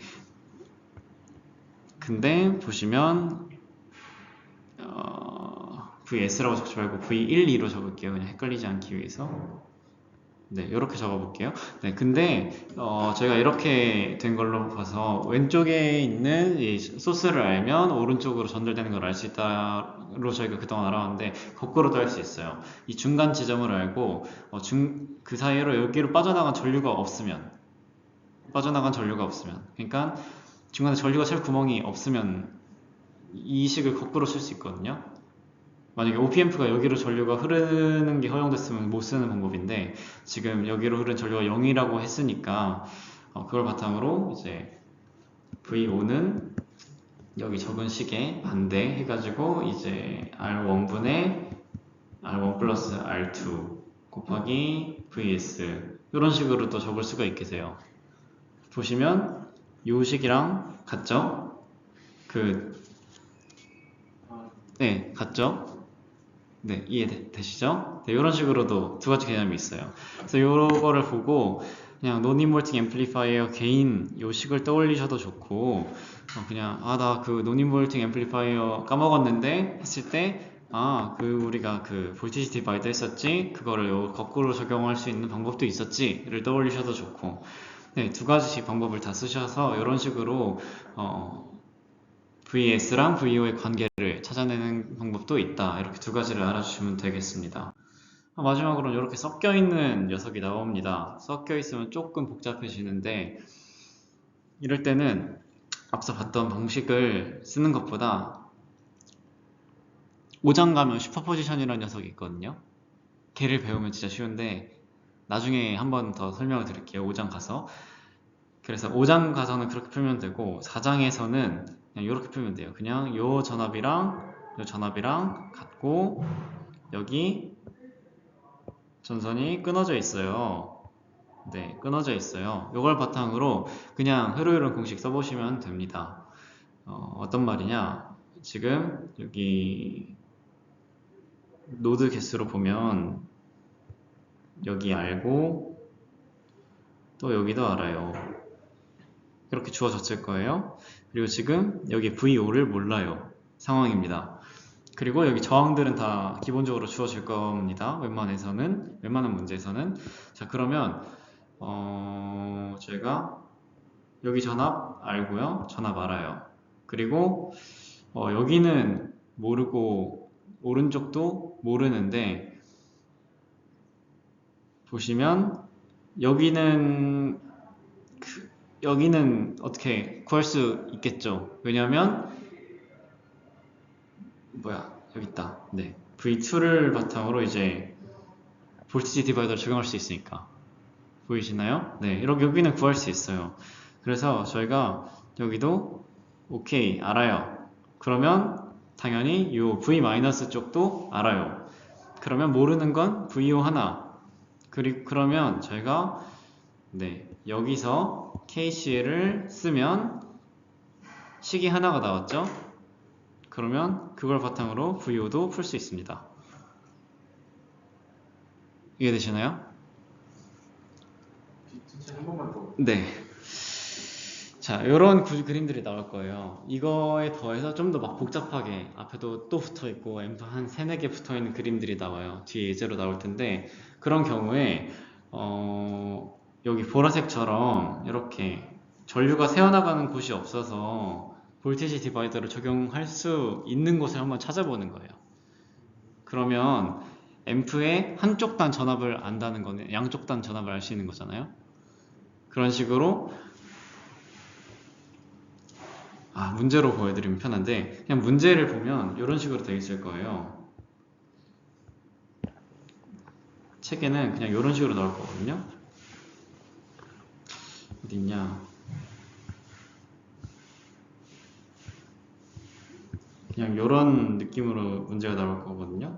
근데 보시면 VS라고 적지 말고 V1, 2로 적을게요. 그냥 헷갈리지 않기 위해서. 네, 이렇게 적어볼게요. 네, 근데 제가 이렇게 된 걸로 봐서 왼쪽에 있는 이 소스를 알면 오른쪽으로 전달되는 걸 알 수 있다로 저희가 그동안 알아왔는데 거꾸로도 할 수 있어요. 이 중간 지점을 알고 그 사이로 여기로 빠져나간 전류가 없으면 그러니까 중간에 전류가 찰 구멍이 없으면 이 식을 거꾸로 쓸 수 있거든요. 만약에 OPM프가 여기로 전류가 흐르는 게 허용됐으면 못 쓰는 방법인데 지금 여기로 흐르는 전류가 0이라고 했으니까 그걸 바탕으로 이제 VO는 여기 적은 식에 반대 해가지고 이제 R1분의 R1 플러스 R2 곱하기 VS 이런 식으로 또 적을 수가 있게 돼요. 보시면 이 식이랑 같죠? 네, 같죠? 네, 이해되시죠? 네, 이런 식으로도 두 가지 개념이 있어요. 그래서 이거를 보고 그냥 논인버팅 앰플리파이어 개인 요 식을 떠올리셔도 좋고 그냥 나 그 논인버팅 앰플리파이어 까먹었는데 했을 때 우리가 그 볼티지 디바이더 했었지 그거를 거꾸로 적용할 수 있는 방법도 있었지를 떠올리셔도 좋고 네, 두 가지 방법을 다 쓰셔서 이런 식으로 VS랑 VO의 관계를 찾아내는 방법도 있다. 이렇게 두 가지를 알아주시면 되겠습니다. 마지막으로는 이렇게 섞여 있는 녀석이 나옵니다. 섞여 있으면 조금 복잡해지는데 이럴 때는 앞서 봤던 방식을 쓰는 것보다 5장 가면 슈퍼포지션이라는 녀석이 있거든요. 걔를 배우면 진짜 쉬운데 나중에 한 번 더 설명을 드릴게요. 5장 가서. 그래서 5장 가서는 그렇게 풀면 되고 4장에서는 그냥 이렇게 풀면 돼요. 그냥 요 전압이랑 같고 여기 전선이 끊어져 있어요. 네, 끊어져 있어요. 이걸 바탕으로 그냥 흐르흐름 공식 써보시면 됩니다. 어떤 말이냐? 지금 여기 노드 개수로 보면 여기 알고 또 여기도 알아요. 이렇게 주어졌을 거예요. 그리고 지금 여기 VO를 몰라요. 상황입니다. 그리고 여기 저항들은 다 기본적으로 주어질 겁니다. 웬만한 문제에서는. 자, 그러면 제가 여기 전압 알고요. 전압 알아요. 그리고 여기는 모르고 오른쪽도 모르는데 보시면 여기는 어떻게 구할 수 있겠죠. 왜냐면 여기 있다. 네, V2를 바탕으로 이제 볼티지 디바이더를 적용할 수 있으니까 보이시나요? 네, 이렇게 여기는 구할 수 있어요. 그래서 저희가 여기도 오케이 알아요. 그러면 당연히 이 V- 쪽도 알아요. 그러면 모르는 건 VO 하나. 그러면 저희가 네, 여기서 KCL을 쓰면 식이 하나가 나왔죠? 그러면 그걸 바탕으로 VO도 풀 수 있습니다. 이해되시나요? 한 번만 더. 네. 자, 이런 그림들이 나올 거예요. 이거에 더해서 좀 더 막 복잡하게 앞에도 또 붙어 있고 앰프 한 3, 4개 붙어 있는 그림들이 나와요. 뒤에 예제로 나올 텐데 그런 경우에 여기 보라색처럼 이렇게 전류가 새어나가는 곳이 없어서 볼티지 디바이더를 적용할 수 있는 곳을 한번 찾아보는 거예요. 그러면 앰프의 한쪽 단 전압을 안다는 거는 양쪽 단 전압을 알 수 있는 거잖아요. 그런 식으로 문제로 보여드리면 편한데 그냥 문제를 보면 이런 식으로 되어 있을 거예요. 책에는 그냥 이런 식으로 나올 거거든요. 어디 있냐? 그냥 이런 느낌으로 문제가 나올 거거든요.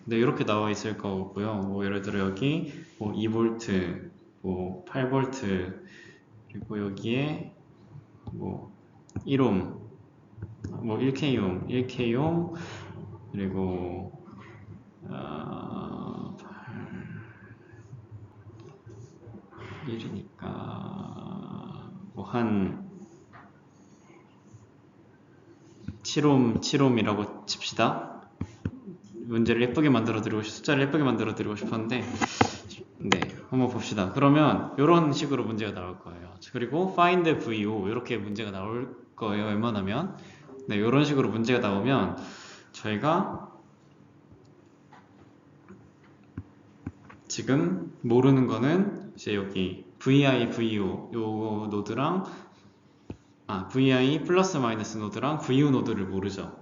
네, 이렇게 나와 있을 거고요. 뭐 예를 들어 여기 뭐 2V, 뭐 8V, 그리고 여기에 뭐 1옴, 뭐 1K옴, 1K옴, 그리고 1이니까 뭐 한 7옴이라고 칩시다. 문제를 예쁘게 만들어드리고 숫자를 예쁘게 만들어드리고 싶었는데 네, 한번 봅시다. 그러면 이런 식으로 문제가 나올 거예요. 그리고 find VO 이렇게 문제가 나올 거예요. 웬만하면 네, 이런 식으로 문제가 나오면 저희가 지금 모르는 거는 이제 여기 VI, VO 요 노드랑 VI 플러스 마이너스 노드랑 VO 노드를 모르죠.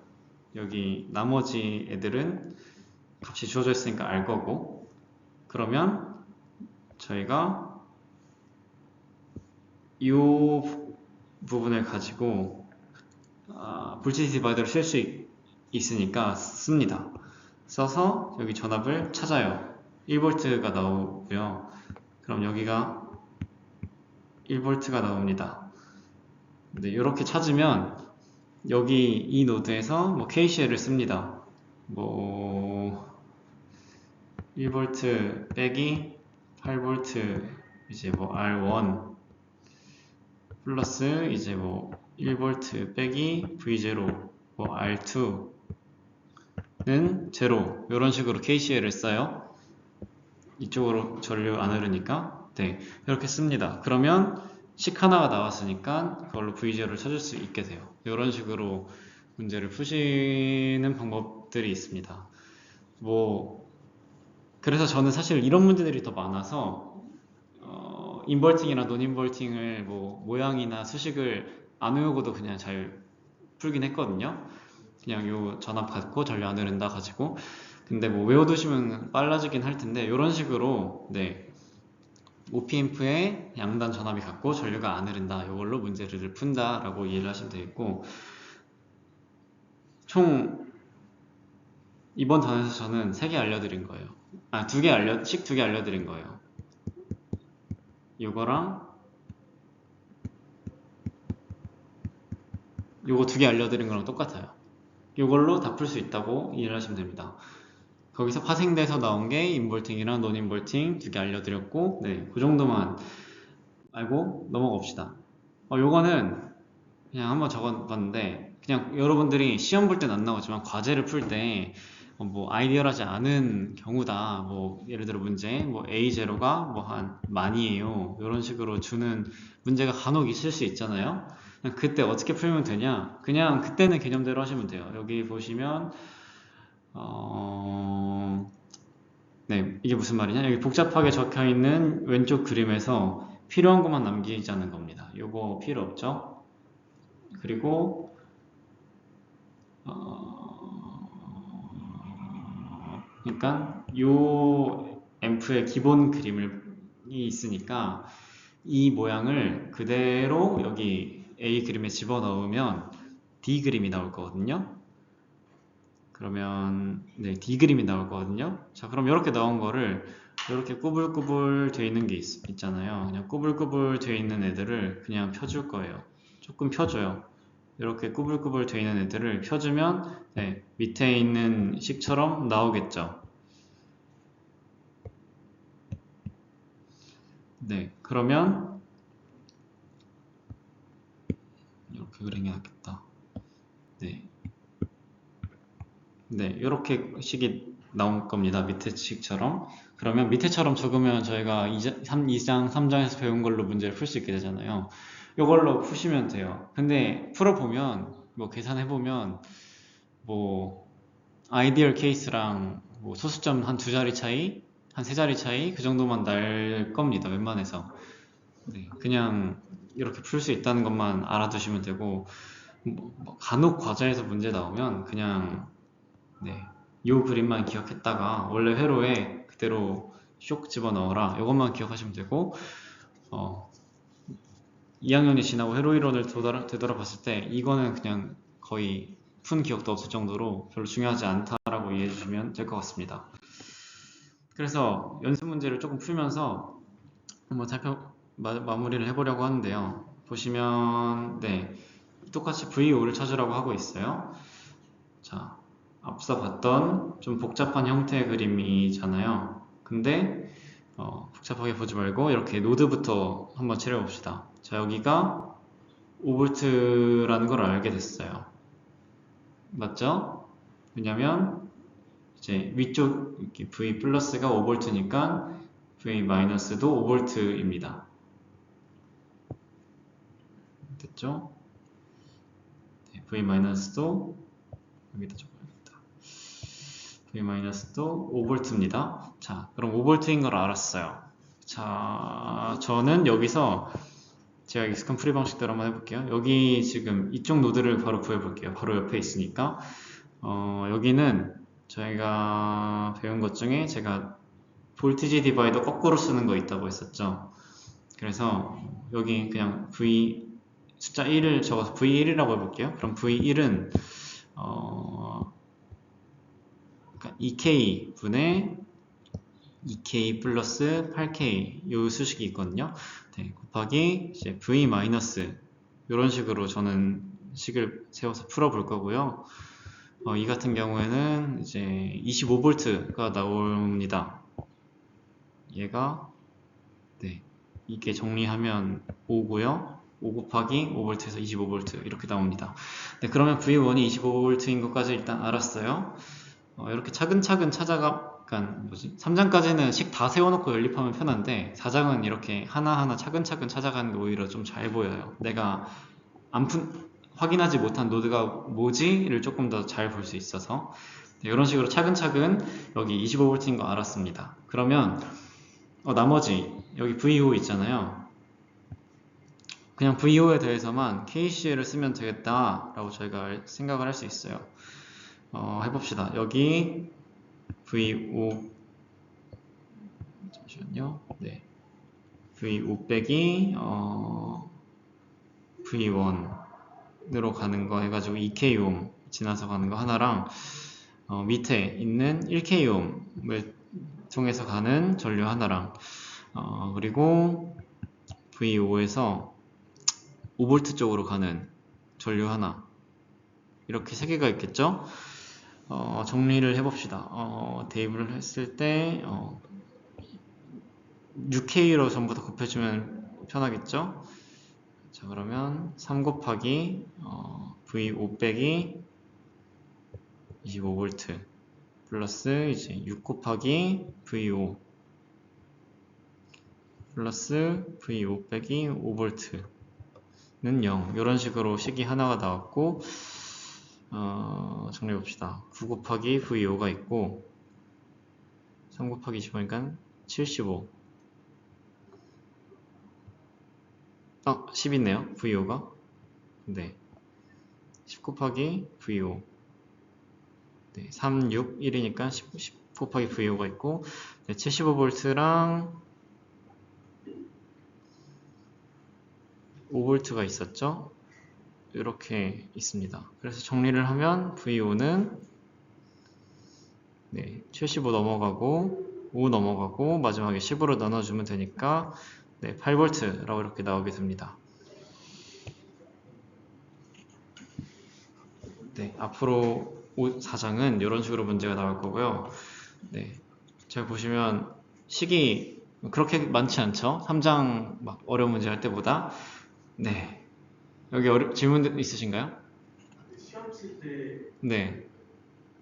여기 나머지 애들은 값이 주어져 있으니까 알 거고 그러면 저희가 이 부분을 가지고 볼티지 디바이더를 쓸 수 있으니까 씁니다. 써서 여기 전압을 찾아요. 1V가 나오고요. 그럼 여기가 1V가 나옵니다. 네, 이렇게 찾으면 여기 이 노드에서 뭐 KCL을 씁니다. 뭐 1V 빼기 8V 이제 뭐 R1 플러스 이제 뭐 1V 빼기 V0 뭐 R2는 0 이런 식으로 KCL을 써요. 이쪽으로 전류 안 흐르니까 네, 이렇게 씁니다. 그러면 식 하나가 나왔으니까 그걸로 V0를 찾을 수 있게 돼요. 이런 식으로 문제를 푸시는 방법들이 있습니다. 뭐 그래서 저는 사실 이런 문제들이 더 많아서 인버팅이나 논인버팅을 뭐 모양이나 수식을 안 외우고도 그냥 잘 풀긴 했거든요. 그냥 요 전압 갖고 전류 안 흐른다 가지고. 근데 뭐 외워두시면 빨라지긴 할 텐데 이런 식으로 네, OP앰프에 양단 전압이 같고 전류가 안 흐른다, 이걸로 문제를 푼다 라고 이해를 하시면 되겠고, 총 이번 단에서 저는 3개 알려드린 거예요. 아, 식 2개 알려드린 거예요. 요거랑 요거 2개 알려드린 거랑 똑같아요. 요걸로 다 풀 수 있다고 이해를 하시면 됩니다. 거기서 파생돼서 나온 게 인버팅이랑 논인버팅 2개 알려드렸고, 네, 그 정도만 알고 넘어갑시다. 요거는 그냥 한번 적어봤는데, 그냥 여러분들이 시험 볼 땐 안 나오지만 과제를 풀 때 뭐 아이디어하지 않은 경우다, 뭐 예를 들어 문제 뭐 A0가 뭐 한 만이에요, 이런 식으로 주는 문제가 간혹 있을 수 있잖아요. 그냥 그때 어떻게 풀면 되냐, 그냥 그때는 개념대로 하시면 돼요. 여기 보시면 네, 이게 무슨 말이냐, 여기 복잡하게 적혀 있는 왼쪽 그림에서 필요한 것만 남기자는 겁니다. 요거 필요 없죠. 그리고 그러니까 요 앰프의 기본 그림이 있으니까 이 모양을 그대로 여기 A 그림에 집어넣으면 D 그림이 나올 거거든요. 그러면 네, D 그림이 나올 거거든요. 자, 그럼 이렇게 나온 거를 이렇게 꾸불꾸불 돼 있는 게 있잖아요. 그냥 꾸불꾸불 돼 있는 애들을 그냥 펴줄 거예요. 조금 펴줘요. 이렇게 꾸불꾸불 돼 있는 애들을 펴주면 네, 밑에 있는 식처럼 나오겠죠. 네, 그러면 이렇게 그리는 게 낫겠다. 네, 네, 이렇게 식이 나올 겁니다. 밑에 식처럼. 그러면 밑에처럼 적으면 저희가 2장, 3장에서 배운 걸로 문제를 풀 수 있게 되잖아요. 이걸로 푸시면 돼요. 근데 풀어보면, 뭐 계산해보면, 뭐 아이디얼 케이스랑 뭐 소수점 한 2자리 차이, 한 3자리 차이, 그 정도만 날 겁니다. 웬만해서. 네, 그냥 이렇게 풀 수 있다는 것만 알아두시면 되고, 뭐 간혹 과제에서 문제 나오면 그냥 네, 요 그림만 기억했다가 원래 회로에 그대로 쇽 집어넣어라, 이것만 기억하시면 되고, 2학년이 지나고 회로 이론을 되돌아봤을 때 이거는 그냥 거의 푼 기억도 없을 정도로 별로 중요하지 않다라고 이해해 주시면 될 것 같습니다. 그래서 연습 문제를 조금 풀면서 한번 마무리를 해보려고 하는데요. 보시면 네, 똑같이 V5를 찾으라고 하고 있어요. 자, 앞서 봤던 좀 복잡한 형태의 그림이잖아요. 근데 복잡하게 보지 말고 이렇게 노드부터 한번 칠해봅시다. 자, 여기가 5V라는 걸 알게 됐어요. 맞죠? 왜냐면 이제 위쪽 이렇게 V 플러스가 5V니까 V 마이너스도 5V입니다. 됐죠? 네, V 마이너스도 여기다 적어야겠다. V 마이너스도 5V입니다. 자, 그럼 5V인 걸 알았어요. 자, 저는 여기서 제가 익숙한 풀이 방식대로 한번 해볼게요. 여기 지금 이쪽 노드를 바로 구해볼게요. 바로 옆에 있으니까. 여기는 저희가 배운 것 중에 제가 볼티지 디바이더 거꾸로 쓰는 거 있다고 했었죠. 그래서 여기 그냥 V 숫자 1을 적어서 V1이라고 해볼게요. 그럼 V1은 2K 분의 2K 플러스 8K 요 수식이 있거든요. 네, 곱하기 이제 V 마이너스 이런 식으로 저는 식을 세워서 풀어볼 거고요. 이 같은 경우에는 이제 25V가 나옵니다. 얘가 네, 이게 정리하면 5고요. 5 곱하기 5V에서 25V 이렇게 나옵니다. 네, 그러면 V1이 25V인 것까지 일단 알았어요. 이렇게 차근차근 찾아가 약간 뭐지? 3장까지는 식 다 세워놓고 연립하면 편한데 4장은 이렇게 하나하나 차근차근 찾아가는 게 오히려 좀 잘 보여요. 내가 확인하지 못한 노드가 뭐지를 조금 더 잘 볼 수 있어서 네, 이런 식으로 차근차근 여기 25V인 거 알았습니다. 그러면 나머지 여기 VO 있잖아요. 그냥 VO에 대해서만 KCL을 쓰면 되겠다라고 저희가 생각을 할 수 있어요. 해봅시다. 여기 VO 잠시만요. 네, VO 빼기 V1으로 가는 거 해가지고 2K옴 지나서 가는 거 하나랑 밑에 있는 1K옴을 통해서 가는 전류 하나랑 그리고 V5에서 5V 쪽으로 가는 전류 하나 이렇게 세 개가 있겠죠? 정리를 해봅시다. 대입을 했을 때 6K로 전부 다 곱해주면 편하겠죠? 자, 그러면 3 곱하기 V5 빼기 25V 플러스 이제 6 곱하기 V5 플러스 V5 빼기 5V는 0 이런 식으로 식이 하나가 나왔고 정리해봅시다. 9 곱하기 V5가 있고 3 곱하기 25니까 75 10 있네요. V5가 네, 10 곱하기 V5 네, 3, 6, 1이니까 10 곱하기 V5가 있고 네, 75V랑 5V가 있었죠? 이렇게 있습니다. 그래서 정리를 하면 V5는 네, 75 넘어가고 5 넘어가고 마지막에 10으로 나눠주면 되니까 네, 8V라고 이렇게 나오게 됩니다. 네, 앞으로 4장은 이런 식으로 문제가 나올 거고요. 네, 제가 보시면 식이 그렇게 많지 않죠? 3장 막 어려운 문제 할 때보다. 네, 여기 질문 있으신가요? 시험 칠 때 네,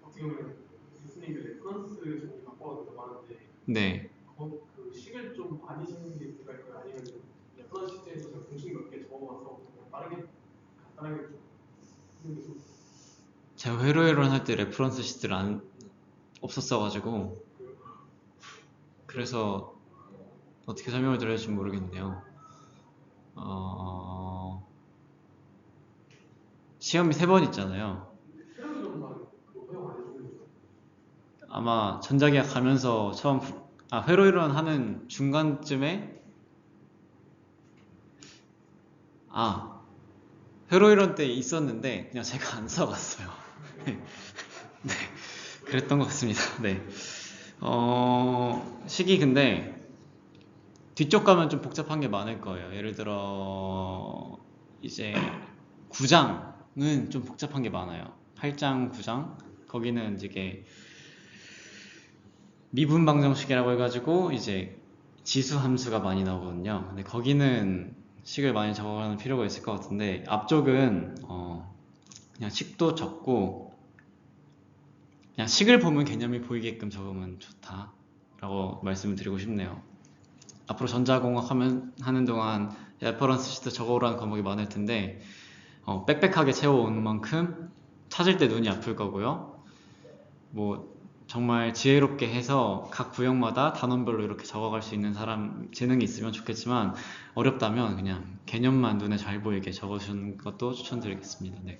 어떻게 보면 교수님이 레퍼런스 좀 바꿔서 많은데 네. 그 식을 좀 많이 적는 게 될까요? 아니면 레퍼런스 시트에서 제가 공식 몇 개 적어봐서 빠르게 간단하게 좀 쓰는 게 좀. 제가 회로회론 할 때 레퍼런스 시트를 없었어가지고 그래서 어떻게 설명을 드려야 될지 모르겠네요. 시험이 3번 있잖아요. 아마 전자기학 가면서 처음 회로회론 하는 중간쯤에 회로회론 때 있었는데 그냥 제가 안 써봤어요. 네, 그랬던 것 같습니다. 네. 식이 근데 뒤쪽 가면 좀 복잡한 게 많을 거예요. 예를 들어 이제 9장은 좀 복잡한 게 많아요. 8장, 9장 거기는 이제 미분 방정식이라고 해가지고 이제 지수 함수가 많이 나오거든요. 근데 거기는 식을 많이 적어가는 필요가 있을 것 같은데 앞쪽은 그냥 식도 적고 그냥 식을 보면 개념이 보이게끔 적으면 좋다라고 말씀을 드리고 싶네요. 앞으로 전자공학 하는 동안 레퍼런스 시트 적어오라는 과목이 많을 텐데 빽빽하게 채워오는 만큼 찾을 때 눈이 아플 거고요. 뭐 정말 지혜롭게 해서 각 구역마다 단원별로 이렇게 적어갈 수 있는 사람 재능이 있으면 좋겠지만 어렵다면 그냥 개념만 눈에 잘 보이게 적어주는 것도 추천드리겠습니다. 네.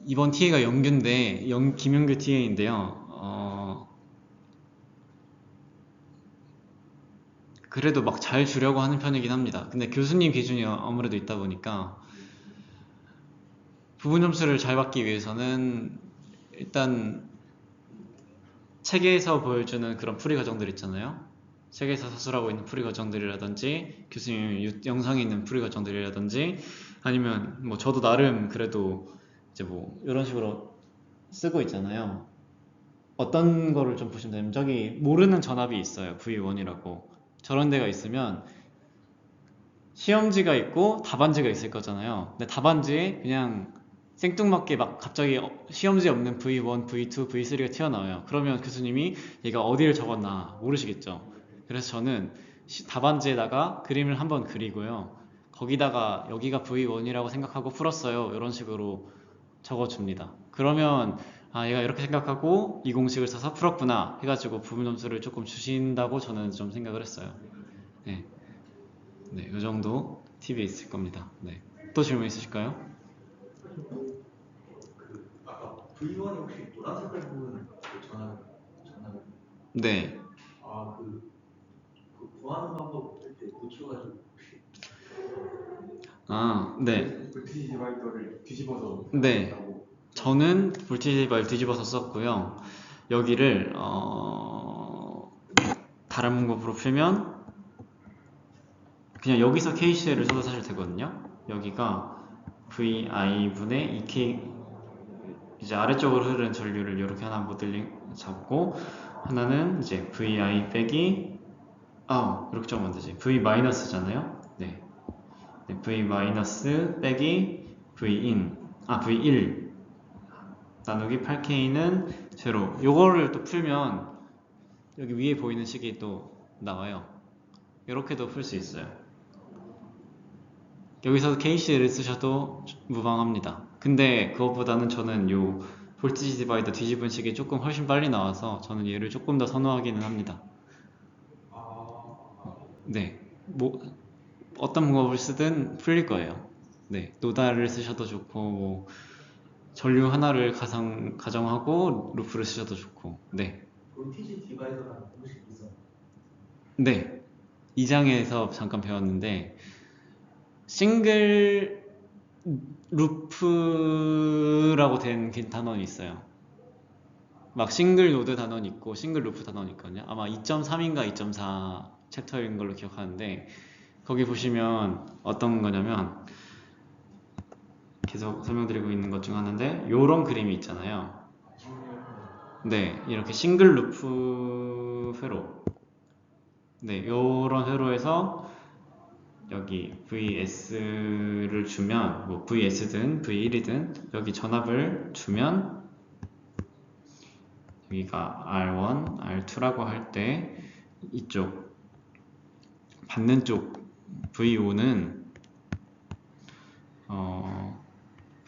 이번 TA가 영규인데 김영규 TA인데요. 그래도 막 잘 주려고 하는 편이긴 합니다. 근데 교수님 기준이 아무래도 있다 보니까 부분 점수를 잘 받기 위해서는 일단 책에서 보여주는 그런 풀이 과정들 있잖아요. 책에서 서술하고 있는 풀이 과정들이라든지 교수님 영상에 있는 풀이 과정들이라든지 아니면 뭐 저도 나름 그래도 이제 뭐 이런 식으로 쓰고 있잖아요. 어떤 거를 좀 보시면 되면 저기 모르는 전압이 있어요. V1이라고. 저런 데가 있으면 시험지가 있고 답안지가 있을 거잖아요. 근데 답안지에 그냥 생뚱맞게 막 갑자기 시험지에 없는 V1, V2, V3가 튀어나와요. 그러면 교수님이 얘가 어디를 적었나 모르시겠죠. 그래서 저는 답안지에다가 그림을 한번 그리고요. 거기다가 여기가 V1이라고 생각하고 풀었어요. 이런 식으로 적어줍니다. 그러면 아 얘가 이렇게 생각하고 이 공식을 써서 풀었구나 해가지고 부분 점수를 조금 주신다고 저는 좀 생각을 했어요. 네, 네, 이 정도 팁이 있을 겁니다. 네, 또 질문 있으실까요? 그 아까 V1이 혹시 노란 색깔 부분 그 전압 네, 그 구하는 방법 그때 고쳐가지고 혹시 아, 네, 볼티지 디바이더를 뒤집어서 네. 했다고. 저는 볼티지바를 뒤집어서 썼고요. 여기를 다른 방법으로 풀면 그냥 여기서 KCL을 써도 사실 되거든요. 여기가 VI분의 2K 이제 아래쪽으로 흐르는 전류를 이렇게 하나 모델링 잡고 하나는 이제 VI 빼기 이렇게 적으면 되지. V 마이너스잖아요. 네. 네, V 마이너스 빼기 V 인 V1 나누기 8K는 제로. 요거를 또 풀면 여기 위에 보이는 식이 또 나와요. 이렇게도 풀 수 있어요. 여기서 KCL을 쓰셔도 무방합니다. 근데 그것보다는 저는 요 볼티지 디바이더 뒤집은 식이 조금 훨씬 빨리 나와서 저는 얘를 조금 더 선호하기는 합니다. 네, 뭐 어떤 방법을 쓰든 풀릴 거예요. 네, 노다를 쓰셔도 좋고 뭐 전류 하나를 가정하고 루프를 쓰셔도 좋고. 네, 볼티지 디바이더라는 공식이 있어요. 네, 2장에서 잠깐 배웠는데 싱글 루프라고 된 단원이 있어요. 막 싱글 노드 단원이 있고 싱글 루프 단원이 있거든요. 아마 2.3인가 2.4 챕터인 걸로 기억하는데 거기 보시면 어떤 거냐면 계속 설명드리고 있는 것 중 하나인데 요런 그림이 있잖아요. 네, 이렇게 싱글 루프 회로. 네, 요런 회로에서 여기 VS를 주면 뭐 VS든 V1이든 여기 전압을 주면 여기가 R1, R2라고 할 때 이쪽 받는 쪽 V5는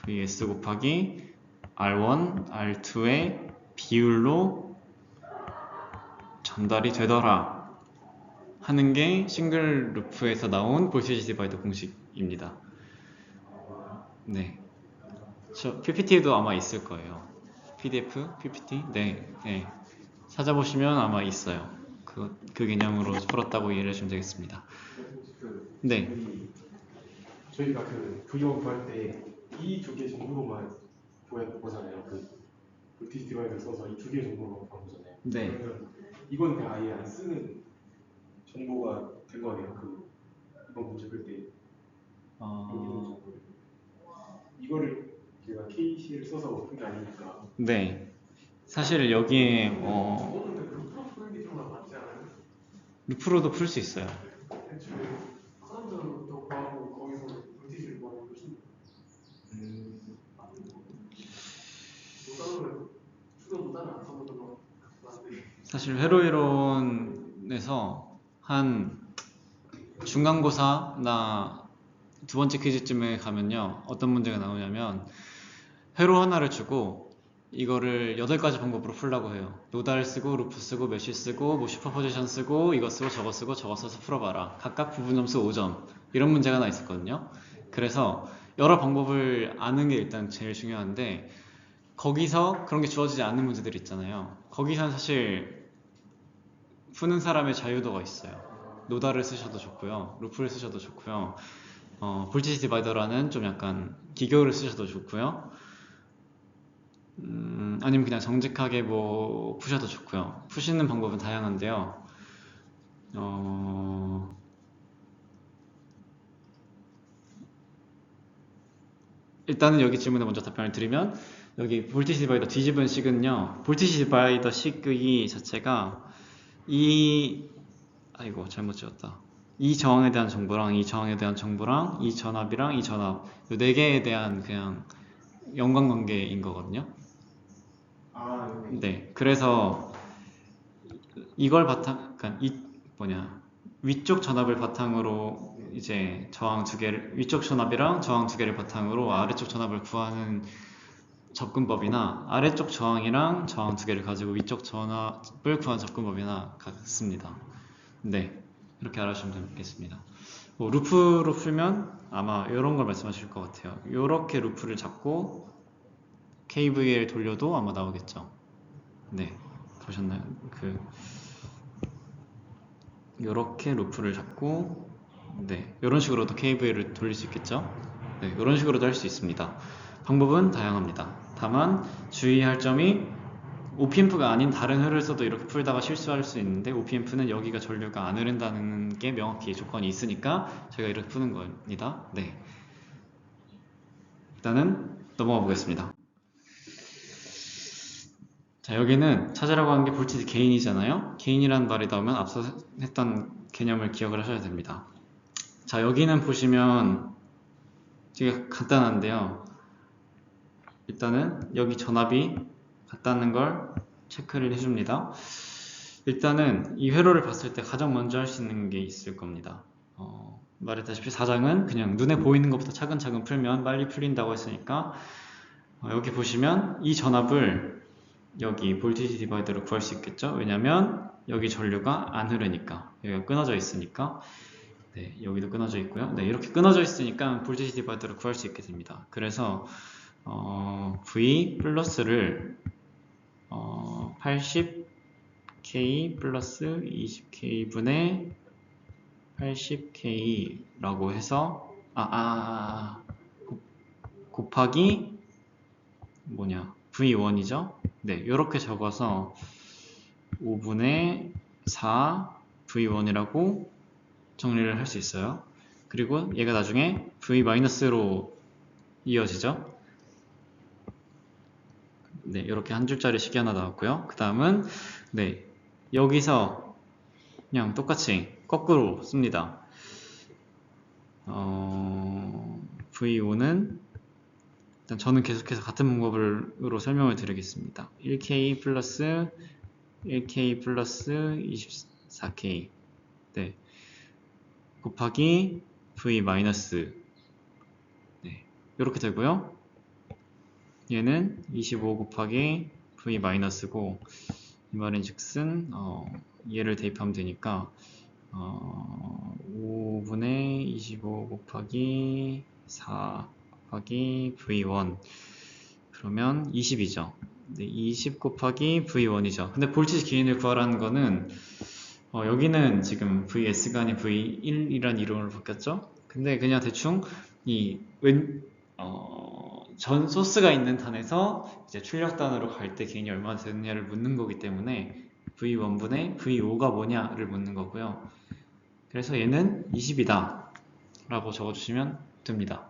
VS 곱하기 R1, R2의 비율로 전달이 되더라 하는 게 싱글 루프에서 나온 볼티지 디바이더 공식입니다. 네, 저 PPT에도 아마 있을 거예요. PDF, PPT, 네, 네. 찾아보시면 아마 있어요. 그 개념으로 풀었다고 이해를 해주시면 되겠습니다. 네, 저희가 그 V1 구할 때 이 두 개 정도로만 보잖아요. 그 볼티지 디바이더 써서 이 두 개 정도로만 보잖아요. 네. 그러면 이건 그냥 아예 안 쓰는 정보가 된 거네요. 그 이번 문제 풀 때 이거를 제가 KC를 써서 푼 게 아니니까. 네. 사실 여기에 근데 루프로 푸는 게 좀 맞지 않아요? 루프로도 풀 수 있어요. 애초에 사람들부터 구하고 거기서 볼티지를 구하고 훨씬 노단으로 수능 노단을 안 써보는 거 같은데. 사실 회로 이론에서 한 중간고사나 두 번째 퀴즈쯤에 가면요 어떤 문제가 나오냐면 회로 하나를 주고 이거를 8가지 방법으로 풀라고 해요. 노달 쓰고 루프 쓰고 메쉬 쓰고 뭐 슈퍼포지션 쓰고 이거 쓰고 저거 쓰고 저거 써서 풀어봐라. 각각 부분 점수 5점 이런 문제가 하나 있었거든요. 그래서 여러 방법을 아는 게 일단 제일 중요한데 거기서 그런 게 주어지지 않는 문제들이 있잖아요. 거기서는 사실 푸는 사람의 자유도가 있어요. 노다를 쓰셔도 좋고요. 루프를 쓰셔도 좋고요. 볼티지 디바이더라는 좀 약간 기교를 쓰셔도 좋고요. 아니면 그냥 정직하게 뭐 푸셔도 좋고요. 푸시는 방법은 다양한데요. 일단은 여기 질문에 먼저 답변을 드리면 여기 볼티지 디바이더 뒤집은 식은요. 볼티지 디바이더 식의 자체가 아이고 잘못 지었다. 이 저항에 대한 정보랑 이 저항에 대한 정보랑 이 전압이랑 이 전압 이 네 개에 대한 그냥 연관관계인 거거든요. 아, 여기. 네, 그래서 이걸 그러니까 위쪽 전압을 바탕으로 이제 위쪽 전압이랑 저항 두 개를 바탕으로 아래쪽 전압을 구하는 접근법이나 아래쪽 저항이랑 저항 두 개를 가지고 위쪽 전압을 구하는 접근법이나 같습니다. 네, 이렇게 알아주시면 되겠습니다. 루프로 풀면 아마 이런 걸 말씀하실 것 같아요. 이렇게 루프를 잡고 KVL 돌려도 아마 나오겠죠. 네, 보셨나요? 이렇게 루프를 잡고 네, 이런 식으로도 KVL을 돌릴 수 있겠죠. 네, 이런 식으로도 할 수 있습니다. 방법은 다양합니다. 다만 주의할 점이 OPM프가 아닌 다른 흐를 써도 이렇게 풀다가 실수할 수 있는데 OPM프는 여기가 전류가 안 흐른다는 게 명확히 조건이 있으니까 제가 이렇게 푸는 겁니다. 네, 일단은 넘어가 보겠습니다. 자, 여기는 찾으라고 하는 게 볼티지 게인이잖아요. 게인이라는 말이 나오면 앞서 했던 개념을 기억을 하셔야 됩니다. 자, 여기는 보시면 되게 간단한데요. 일단은 여기 전압이 같다는 걸 체크를 해줍니다. 일단은 이 회로를 봤을 때 가장 먼저 할 수 있는 게 있을 겁니다. 말했다시피 4장은 그냥 눈에 보이는 것부터 차근차근 풀면 빨리 풀린다고 했으니까 여기 보시면 이 전압을 여기 볼티지 디바이더로 구할 수 있겠죠? 왜냐면 여기 전류가 안 흐르니까 여기가 끊어져 있으니까 네, 여기도 끊어져 있고요. 네, 이렇게 끊어져 있으니까 볼티지 디바이더로 구할 수 있게 됩니다. 그래서 V 플러스를 80K 플러스 20K 분의 80K라고 해서 곱하기 V1이죠? 네, 이렇게 적어서 5분의 4 V1이라고 정리를 할 수 있어요. 그리고 얘가 나중에 V-로 이어지죠? 네, 이렇게 한 줄짜리 식이 하나 나왔고요. 그 다음은 네, 여기서 그냥 똑같이 거꾸로 씁니다. V5는 일단 저는 계속해서 같은 방법으로 설명을 드리겠습니다. 1K 플러스 1K 플러스 24K 네, 곱하기 V 마이너스 네, 이렇게 되고요. 얘는 25 곱하기 V 마이너스고 이 말인즉슨 얘를 대입하면 되니까 5분의 25 곱하기 4 곱하기 V1 그러면 20이죠. 네, 20 곱하기 V1이죠. 근데 볼티지 게인을 구하라는 거는 여기는 지금 VS가 아닌 V1이라는 이름으로 바뀌었죠. 근데 그냥 대충 전 소스가 있는 단에서 이제 출력단으로 갈 때 게인이 얼마나 되느냐를 묻는 거기 때문에 V1분의 V5가 뭐냐를 묻는 거고요. 그래서 얘는 20이다 라고 적어주시면 됩니다.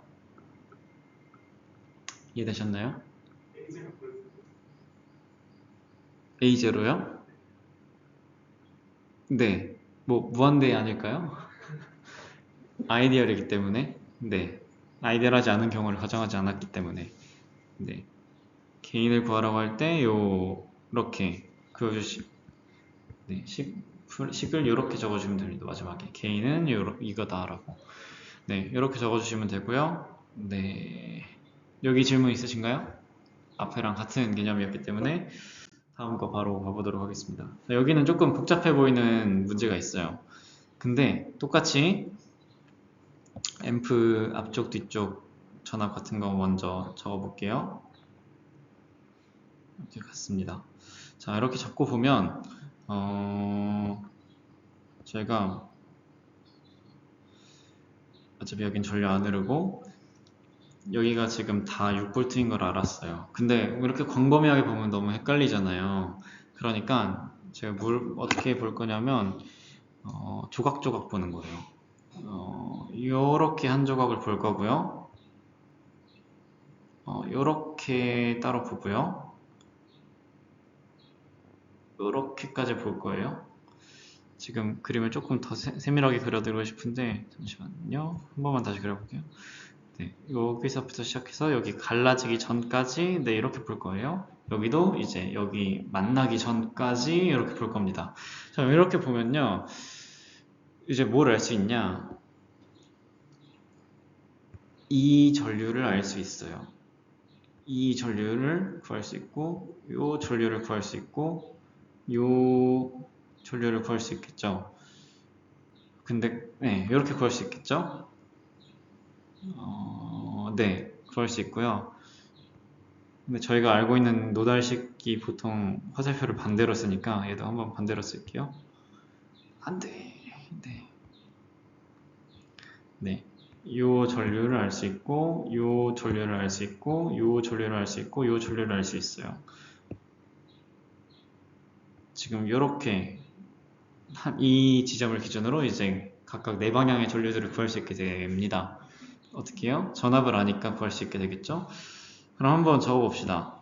이해되셨나요? A0요? 네, 뭐 무한대 아닐까요? 아이디얼이기 때문에 네, 아이디얼하지 않은 경우를 가정하지 않았기 때문에 네, 게인을 구하라고 할 때 요렇게 네, 식을 이렇게 적어주시면 됩니다. 마지막에 게인은 이거다라고 네, 이렇게 적어주시면 되고요. 네, 여기 질문 있으신가요? 앞에랑 같은 개념이었기 때문에 다음 거 바로 가보도록 하겠습니다. 여기는 조금 복잡해 보이는 문제가 있어요. 근데 똑같이 앰프 앞쪽 뒤쪽 전압 같은 거 먼저 적어볼게요. 이렇게 같습니다. 자, 이렇게 적고 보면 제가 어차피 여긴 전류 안 흐르고 여기가 지금 다 6V인 걸 알았어요. 근데 이렇게 광범위하게 보면 너무 헷갈리잖아요. 그러니까 제가 어떻게 볼 거냐면 조각조각 보는 거예요. 이렇게 한 조각을 볼 거고요. 이렇게 따로 보고요. 이렇게까지 볼 거예요. 지금 그림을 조금 더 세밀하게 그려드리고 싶은데 잠시만요. 한 번만 다시 그려볼게요. 네, 여기서부터 시작해서 여기 갈라지기 전까지 네, 이렇게 볼 거예요. 여기도 이제 여기 만나기 전까지 이렇게 볼 겁니다. 자, 이렇게 보면요. 이제 뭘 알 수 있냐? 이 전류를 알 수 있어요. 이 전류를 구할 수 있고, 요 전류를 구할 수 있고, 요 전류를 구할 수 있겠죠. 근데 네, 이렇게 구할 수 있겠죠. 네, 구할 수 있고요. 근데 저희가 알고 있는 노달식이 보통 화살표를 반대로 쓰니까 얘도 한번 반대로 쓸게요. 안 돼. 네. 네. 요 전류를 알 수 있고, 요 전류를 알 수 있고, 요 전류를 알 수 있고, 요 전류를 알 수 있어요. 지금 요렇게 이 지점을 기준으로 이제 각각 네 방향의 전류들을 구할 수 있게 됩니다. 어떻게 해요? 전압을 아니까 구할 수 있게 되겠죠? 그럼 한번 적어 봅시다.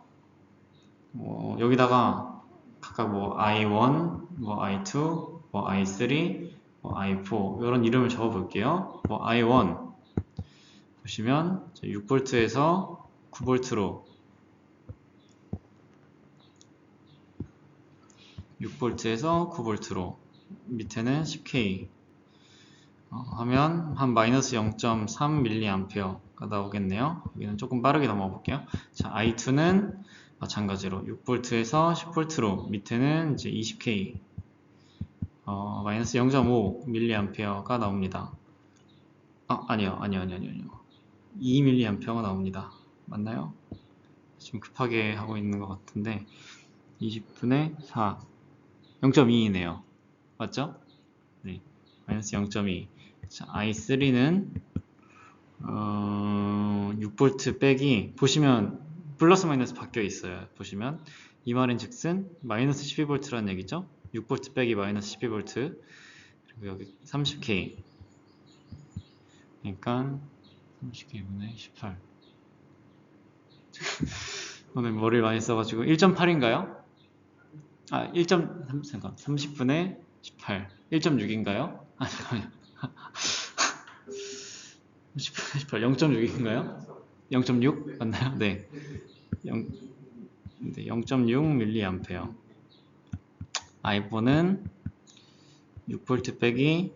여기다가 각각 뭐 I1, 뭐 I2, 뭐 I3, 뭐 I4 이런 이름을 적어 볼게요. 뭐 I1 보시면 6V에서 9V로 6V에서 9V로 밑에는 10K 하면 한 마이너스 0.3mA가 나오겠네요. 여기는 조금 빠르게 넘어가 볼게요. 자, I2는 마찬가지로 6V에서 10V로 밑에는 이제 20K 마이너스 0.5mA가 나옵니다. 아니요. 2mA가 나옵니다. 맞나요? 지금 급하게 하고 있는 것 같은데 20분의 4 0.2이네요. 맞죠? 네, 마이너스 0.2. 자, I3는 6V 빼기 보시면 플러스 마이너스 바뀌어 있어요. 보시면 이 말인 즉슨 마이너스 12V라는 얘기죠. 6V 빼기 마이너스 12V 그리고 여기 30K 그러니까 30K분의 18 오늘 머리를 많이 써가지고 1.8인가요? 1.3, 30분의 18 1.6인가요? 잠깐만요. 30분의 18 0.6인가요? 0.6 맞나요? 네. 0.6mA i4는 6V 빼기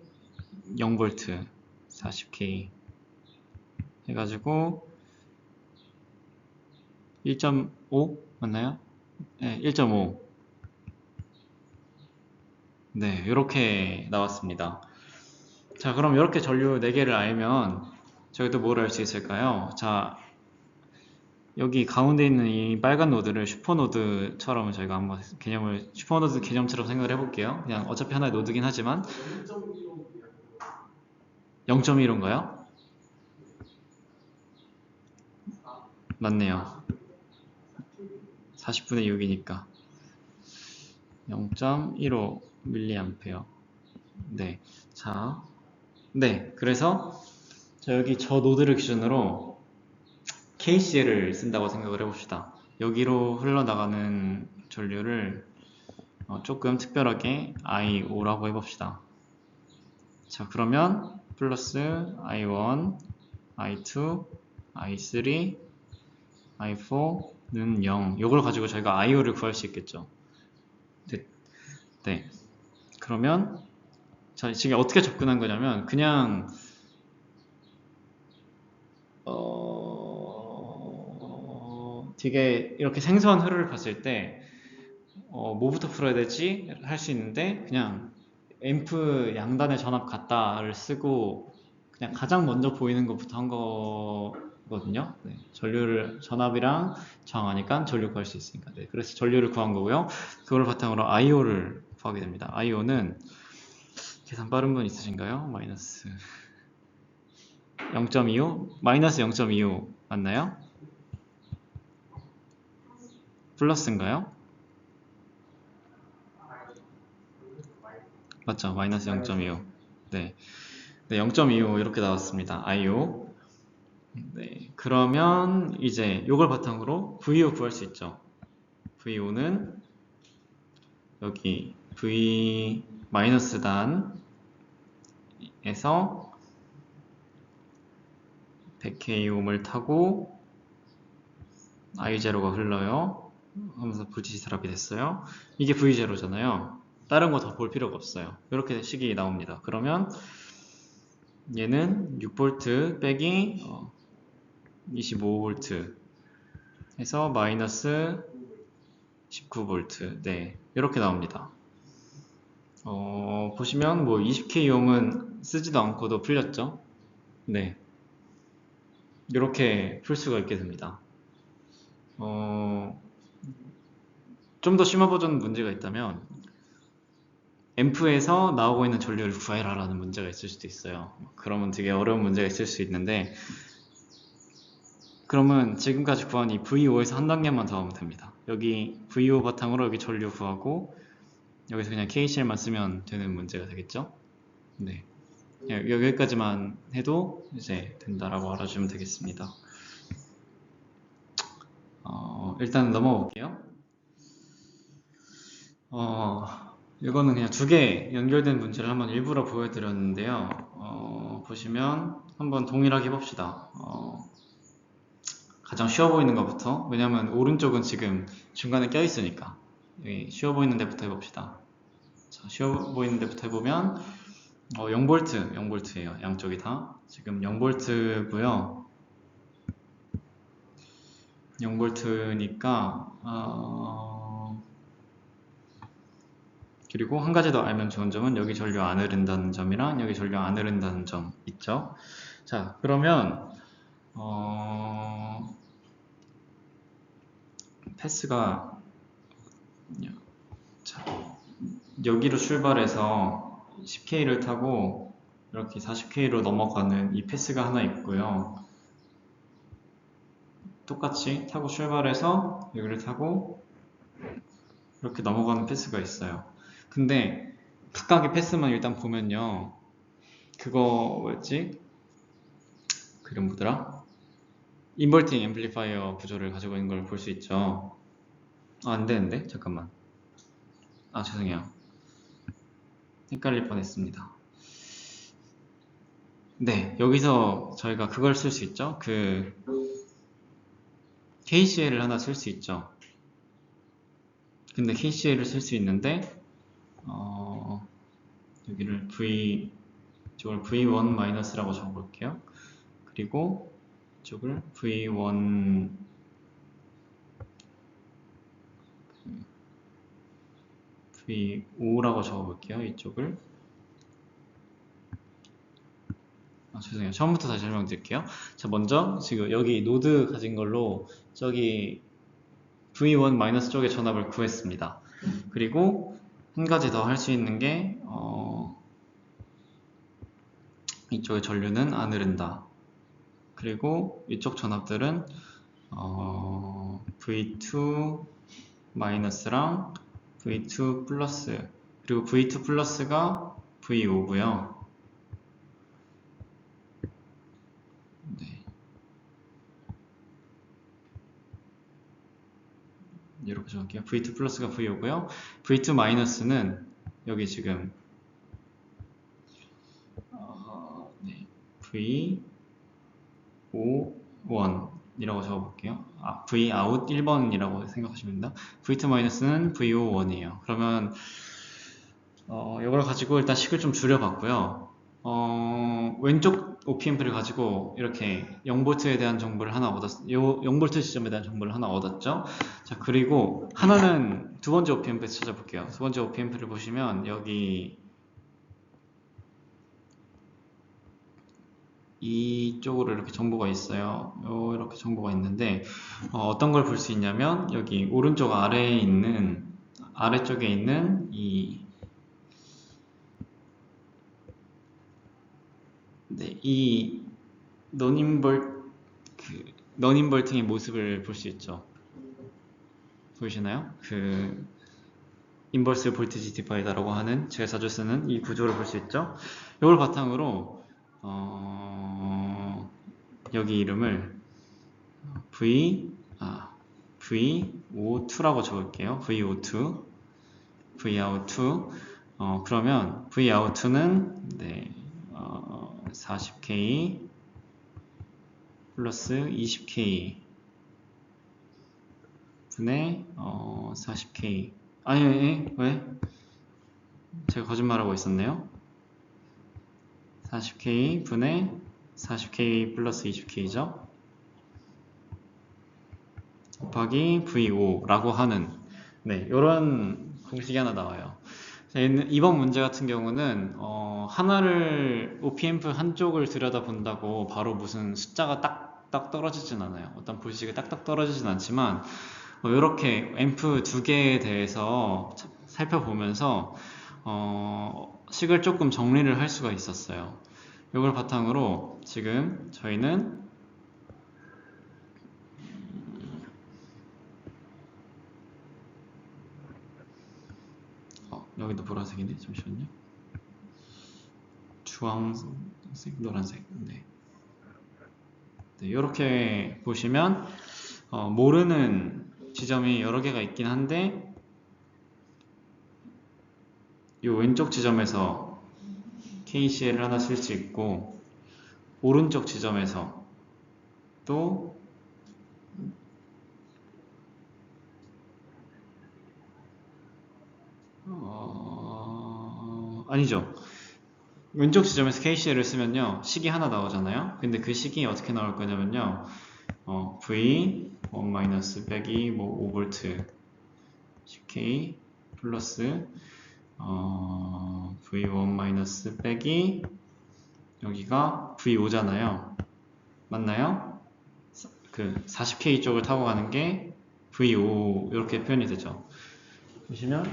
0V 40K 해가지고 1.5 맞나요? 네, 1.5 네, 이렇게 나왔습니다. 자, 그럼 이렇게 전류 4개를 알면 저희도 뭘 알 수 있을까요? 자, 여기 가운데 있는 이 빨간 노드를 슈퍼노드처럼 저희가 한번 슈퍼노드 개념처럼 생각을 해볼게요. 그냥 어차피 하나의 노드긴 하지만 0.15인가요? 맞네요. 40분의 6이니까 0.15mA. 네, 자, 네, 그래서 여기 저 노드를 기준으로 KCL을 쓴다고 생각을 해봅시다. 여기로 흘러나가는 전류를 조금 특별하게 I5라고 해봅시다. 자, 그러면 플러스 I1, I2, I3, I4는 0. 이걸 가지고 저희가 I5를 구할 수 있겠죠. 네. 그러면 자, 지금 어떻게 접근한 거냐면 그냥 되게 이렇게 생소한 흐름을 봤을 때 뭐부터 풀어야 되지? 할 수 있는데 그냥 앰프 양단의 전압 같다를 쓰고 그냥 가장 먼저 보이는 것부터 한 거거든요. 네, 전압이랑 정하니까 전류 구할 수 있으니까. 네, 그래서 전류를 구한 거고요. 그걸 바탕으로 IO를 구하게 됩니다. IO는 계산 빠른 분 있으신가요? 마이너스 0.25? 마이너스 0.25 맞나요? 플러스인가요? 맞죠? 마이너스 0.25. 네. 네, 0.25 이렇게 나왔습니다. IO. 네. 그러면 이제 이걸 바탕으로 VO 구할 수 있죠. VO는 여기 V 마이너스 단에서 100K 옴을 타고 I0가 흘러요. 하면서 볼티지 드랍이 됐어요. 이게 V0잖아요. 다른 거 더 볼 필요가 없어요. 이렇게 식이 나옵니다. 그러면 얘는 6V 빼기 25V 해서 마이너스 19V. 네, 이렇게 나옵니다. 보시면 뭐 20K 옴은 쓰지도 않고도 풀렸죠? 네, 이렇게 풀 수가 있게 됩니다. 좀 더 심화 버전 문제가 있다면 앰프에서 나오고 있는 전류를 구해라 라는 문제가 있을 수도 있어요. 그러면 되게 어려운 문제가 있을 수 있는데, 그러면 지금까지 구한 이 V5에서 한 단계만 더 하면 됩니다. 여기 V5 바탕으로 여기 전류 구하고 여기서 그냥 KCL만 쓰면 되는 문제가 되겠죠? 네, 여기까지만 해도 이제 된다라고 알아주면 되겠습니다. 일단 넘어가 볼게요. 이거는 그냥 두 개 연결된 문제를 한번 일부러 보여드렸는데요. 보시면 한번 동일하게 해봅시다. 가장 쉬워 보이는 것부터, 왜냐면 오른쪽은 지금 중간에 껴있으니까 여기 쉬워 보이는 데부터 해봅시다. 자, 쉬워 보이는 데부터 해보면 0V예요. 양쪽이 다 지금 0V고요. 0V니까 그리고 한 가지 더 알면 좋은 점은 여기 전류 안 흐른다는 점이랑 여기 전류 안 흐른다는 점 있죠. 자, 그러면 패스가 자, 여기로 출발해서 10K를 타고 이렇게 40K로 넘어가는 이 패스가 하나 있고요. 똑같이 타고 출발해서 여기를 타고 이렇게 넘어가는 패스가 있어요. 근데 각각의 패스만 일단 보면요, 그거 뭐였지? 그 이름 뭐더라? 인버팅 앰플리파이어 구조를 가지고 있는 걸 볼 수 있죠. 안 되는데? 잠깐만. 죄송해요. 헷갈릴 뻔했습니다. 네, 여기서 저희가 그걸 쓸 수 있죠. 그 KCL을 하나 쓸 수 있죠. 근데 KCL을 쓸 수 있는데 여기를 이쪽을 V1-라고 적어볼게요. 그리고 이쪽을 V5라고 적어볼게요. 이쪽을 죄송해요. 처음부터 다시 설명드릴게요. 자, 먼저 지금 여기 노드 가진 걸로 저기 V1- 쪽의 전압을 구했습니다. 그리고 한 가지 더 할 수 있는 게 이쪽의 전류는 안 흐른다. 그리고 이쪽 전압들은 V2-랑 V2+, 그리고 V2+가 V5고요. 네. 이렇게 적을게요. V2+가 V5고요. V2-는 여기 지금 네. V51이라고 적어볼게요. Vout 1번이라고 생각하시면 됩니다. V2-는 VO1이에요. 그러면 이걸 가지고 일단 식을 좀 줄여봤고요. 왼쪽 OP앰프를 가지고 이렇게 0V에 대한 정보를 하나 얻었어요. 0V 지점에 대한 정보를 하나 얻었죠. 자, 그리고 하나는 두 번째 OP앰프에서 찾아볼게요. 두 번째 OP앰프를 보시면 여기 이쪽으로 이렇게 정보가 있어요. 이렇게 정보가 있는데 어떤 걸 볼 수 있냐면 여기 오른쪽 아래쪽에 있는 이 너닝벌팅의 모습을 볼 수 있죠. 보이시나요? 그 인버스 볼티지 디바이더라고 하는 제가 자주 쓰는 이 구조를 볼 수 있죠. 이걸 바탕으로 여기 이름을 VO2라고 적을게요. VO2 그러면 Vout는 40K 플러스 20K 분의 40K. 아니, 왜? 제가 거짓말하고 있었네요. 40K 분의 40K 플러스 20K죠. 곱하기 V5라고 하는, 네, 이런 공식이 하나 나와요. 이번 문제 같은 경우는 하나를 OPMP 한쪽을 들여다본다고 바로 무슨 숫자가 딱딱 떨어지진 않아요. 어떤 볼식이 딱딱 떨어지진 않지만 이렇게 앰프 두 개에 대해서 살펴보면서 식을 조금 정리를 할 수가 있었어요. 이걸 바탕으로 지금 저희는 여기도 보라색이네. 잠시만요. 주황색, 노란색. 네. 네, 이렇게 보시면 모르는 지점이 여러 개가 있긴 한데 이 왼쪽 지점에서 KCL을 하나 쓸 수 있고 오른쪽 지점에서 또 아니죠. 왼쪽 지점에서 KCL을 쓰면요 식이 하나 나오잖아요. 근데 그 식이 어떻게 나올 거냐면요 V1- 빼기 뭐 5V CK 플러스 V1- 빼기 여기가 V5잖아요. 맞나요? 그 40K 쪽을 타고 가는 게 V5 이렇게 표현이 되죠. 보시면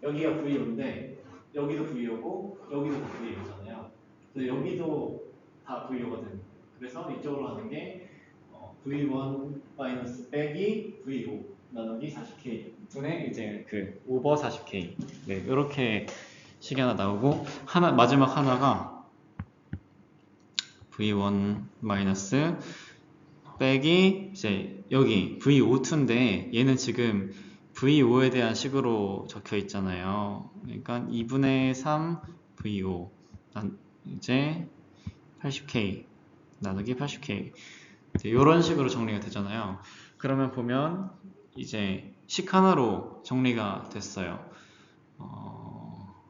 여기가 V5인데 여기도 V5고 여기도 V5잖아요. 그래서 여기도 다 V5가 됩니다. 그래서 이쪽으로 가는 게 V1- 빼기 V5 나누기 40K 분의 이제 그 오버 40K. 네, 이렇게 식이 하나 나오고 마지막 하나가 V1- 빼기 이제 여기 V52인데 얘는 지금 V5에 대한 식으로 적혀 있잖아요. 그러니까 2분의 3 V5 이제 80K 나누기 80K 이런 식으로 정리가 되잖아요. 그러면 보면 이제 식 하나로 정리가 됐어요.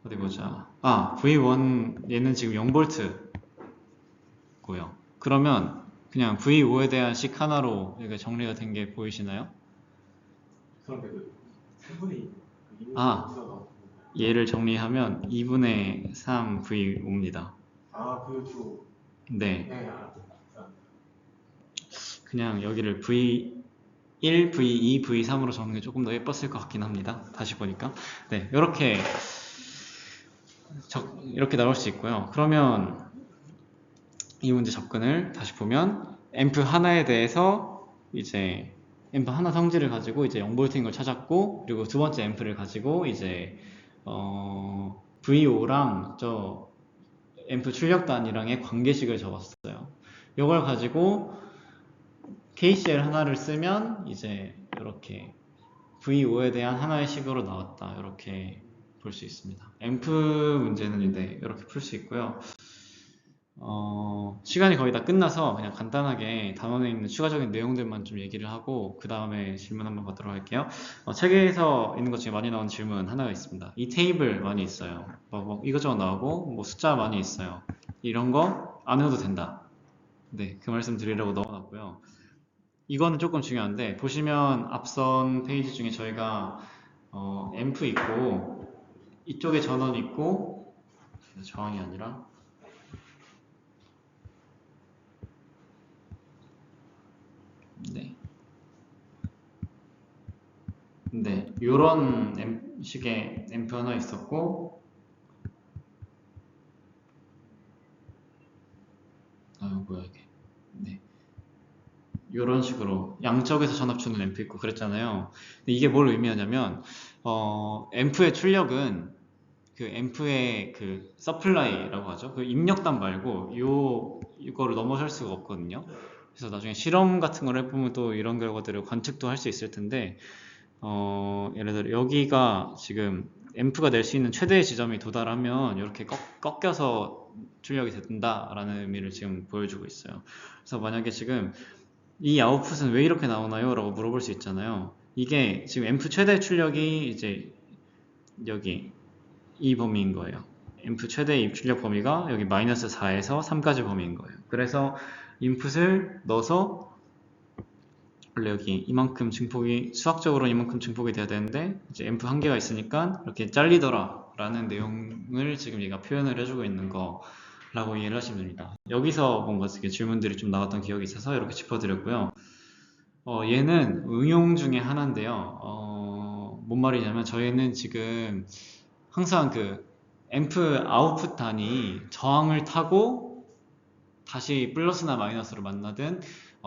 어디 보자. V1 얘는 지금 0V 고요. 그러면 그냥 V5에 대한 식 하나로 이렇게 정리가 된 게 보이시나요? 그런데 그 3분의 2 얘를 정리하면 2분의 3 V5입니다. 그주 네. 네. 그냥 여기를 V1, V2, V3으로 적는 게 조금 더 예뻤을 것 같긴 합니다. 다시 보니까. 네, 이렇게 나올 수 있고요. 그러면 이 문제 접근을 다시 보면 앰프 하나에 대해서 이제 앰프 하나 성질을 가지고 이제 0V인 걸 찾았고 그리고 두 번째 앰프를 가지고 이제 V5랑 저 앰프 출력 단위랑의 관계식을 적었어요. 이걸 가지고 KCL 하나를 쓰면 이제 이렇게 V5에 대한 하나의 식으로 나왔다. 이렇게 볼 수 있습니다. 앰프 문제는 이제 이렇게 풀 수 있고요. 시간이 거의 다 끝나서 그냥 간단하게 단원에 있는 추가적인 내용들만 좀 얘기를 하고 그 다음에 질문 한번 받도록 할게요. 책에서 있는 것 중에 많이 나온 질문 하나가 있습니다. 이 테이블 많이 있어요. 뭐 이것저것 나오고 뭐 숫자 많이 있어요. 이런 거 안 해도 된다. 네, 그 말씀 드리려고 넣어놨고요. 이거는 조금 중요한데 보시면 앞선 페이지 중에 저희가 앰프 있고 이쪽에 전원 있고 저항이 아니라 네, 요런 식의 앰프 하나 있었고 뭐야 이게 네, 요런 식으로 양쪽에서 전압 주는 앰프 있고 그랬잖아요. 근데 이게 뭘 의미하냐면 앰프의 출력은 그 앰프의 그 서플라이라고 하죠. 그 입력단 말고 이거를 넘어설 수가 없거든요. 그래서 나중에 실험 같은 걸 해보면 또 이런 결과들을 관측도 할 수 있을 텐데 예를 들어 여기가 지금 앰프가 낼 수 있는 최대의 지점이 도달하면 이렇게 꺾여서 출력이 된다라는 의미를 지금 보여주고 있어요. 그래서 만약에 지금 이 아웃풋은 왜 이렇게 나오나요? 라고 물어볼 수 있잖아요. 이게 지금 앰프 최대 출력이 이제 여기 이 범위인 거예요. 앰프 최대 입출력 범위가 여기 마이너스 4에서 3까지 범위인 거예요. 그래서 인풋을 넣어서 원래 여기 이만큼 증폭이 수학적으로 이만큼 증폭이 돼야 되는데 이제 앰프 한계가 있으니까 이렇게 잘리더라 라는 내용을 지금 얘가 표현을 해주고 있는 거라고 이해를 하시면 됩니다. 여기서 뭔가 이렇게 질문들이 좀 나왔던 기억이 있어서 이렇게 짚어드렸고요. 얘는 응용 중에 하나인데요. 뭔 말이냐면 저희는 지금 항상 그 앰프 아웃풋 단이 저항을 타고 다시 플러스나 마이너스로 만나든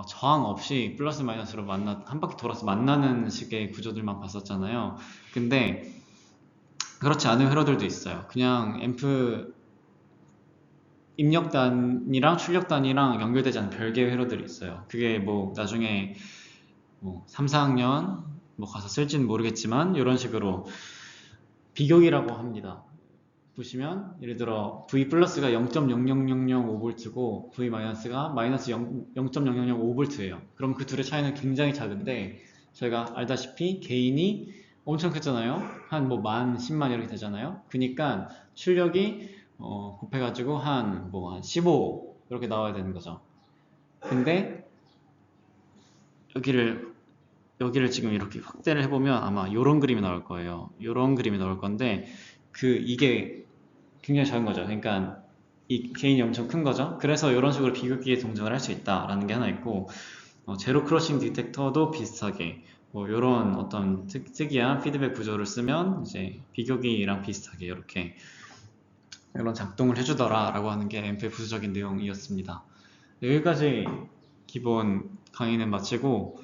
저항 없이 플러스 마이너스로 한 바퀴 돌아서 만나는 식의 구조들만 봤었잖아요. 근데 그렇지 않은 회로들도 있어요. 그냥 앰프 입력단이랑 출력단이랑 연결되지 않은 별개의 회로들이 있어요. 그게 뭐 나중에 뭐 3, 4학년 뭐 가서 쓸지는 모르겠지만 이런 식으로 비교기라고 합니다. 보시면 예를 들어 V 플러스가 0.00005V고 V 마이너스가 마이너스 0.0005V예요. 그럼 그 둘의 차이는 굉장히 작은데 저희가 알다시피 개인이 엄청 크잖아요. 한 뭐 만, 10만 이렇게 되잖아요. 그러니까 출력이 곱해가지고 한 15 이렇게 나와야 되는 거죠. 근데 여기를 지금 이렇게 확대를 해보면 아마 이런 그림이 나올 거예요. 이런 그림이 나올 건데 이게 굉장히 작은 거죠. 그러니까 이 개인이 엄청 큰 거죠. 그래서 이런 식으로 비교기의 동작을 할 수 있다라는 게 하나 있고 제로 크러싱 디텍터도 비슷하게 이런 어떤 특이한 피드백 구조를 쓰면 이제 비교기랑 비슷하게 이렇게 이런 작동을 해주더라라고 하는 게 앰프의 부수적인 내용이었습니다. 여기까지 기본 강의는 마치고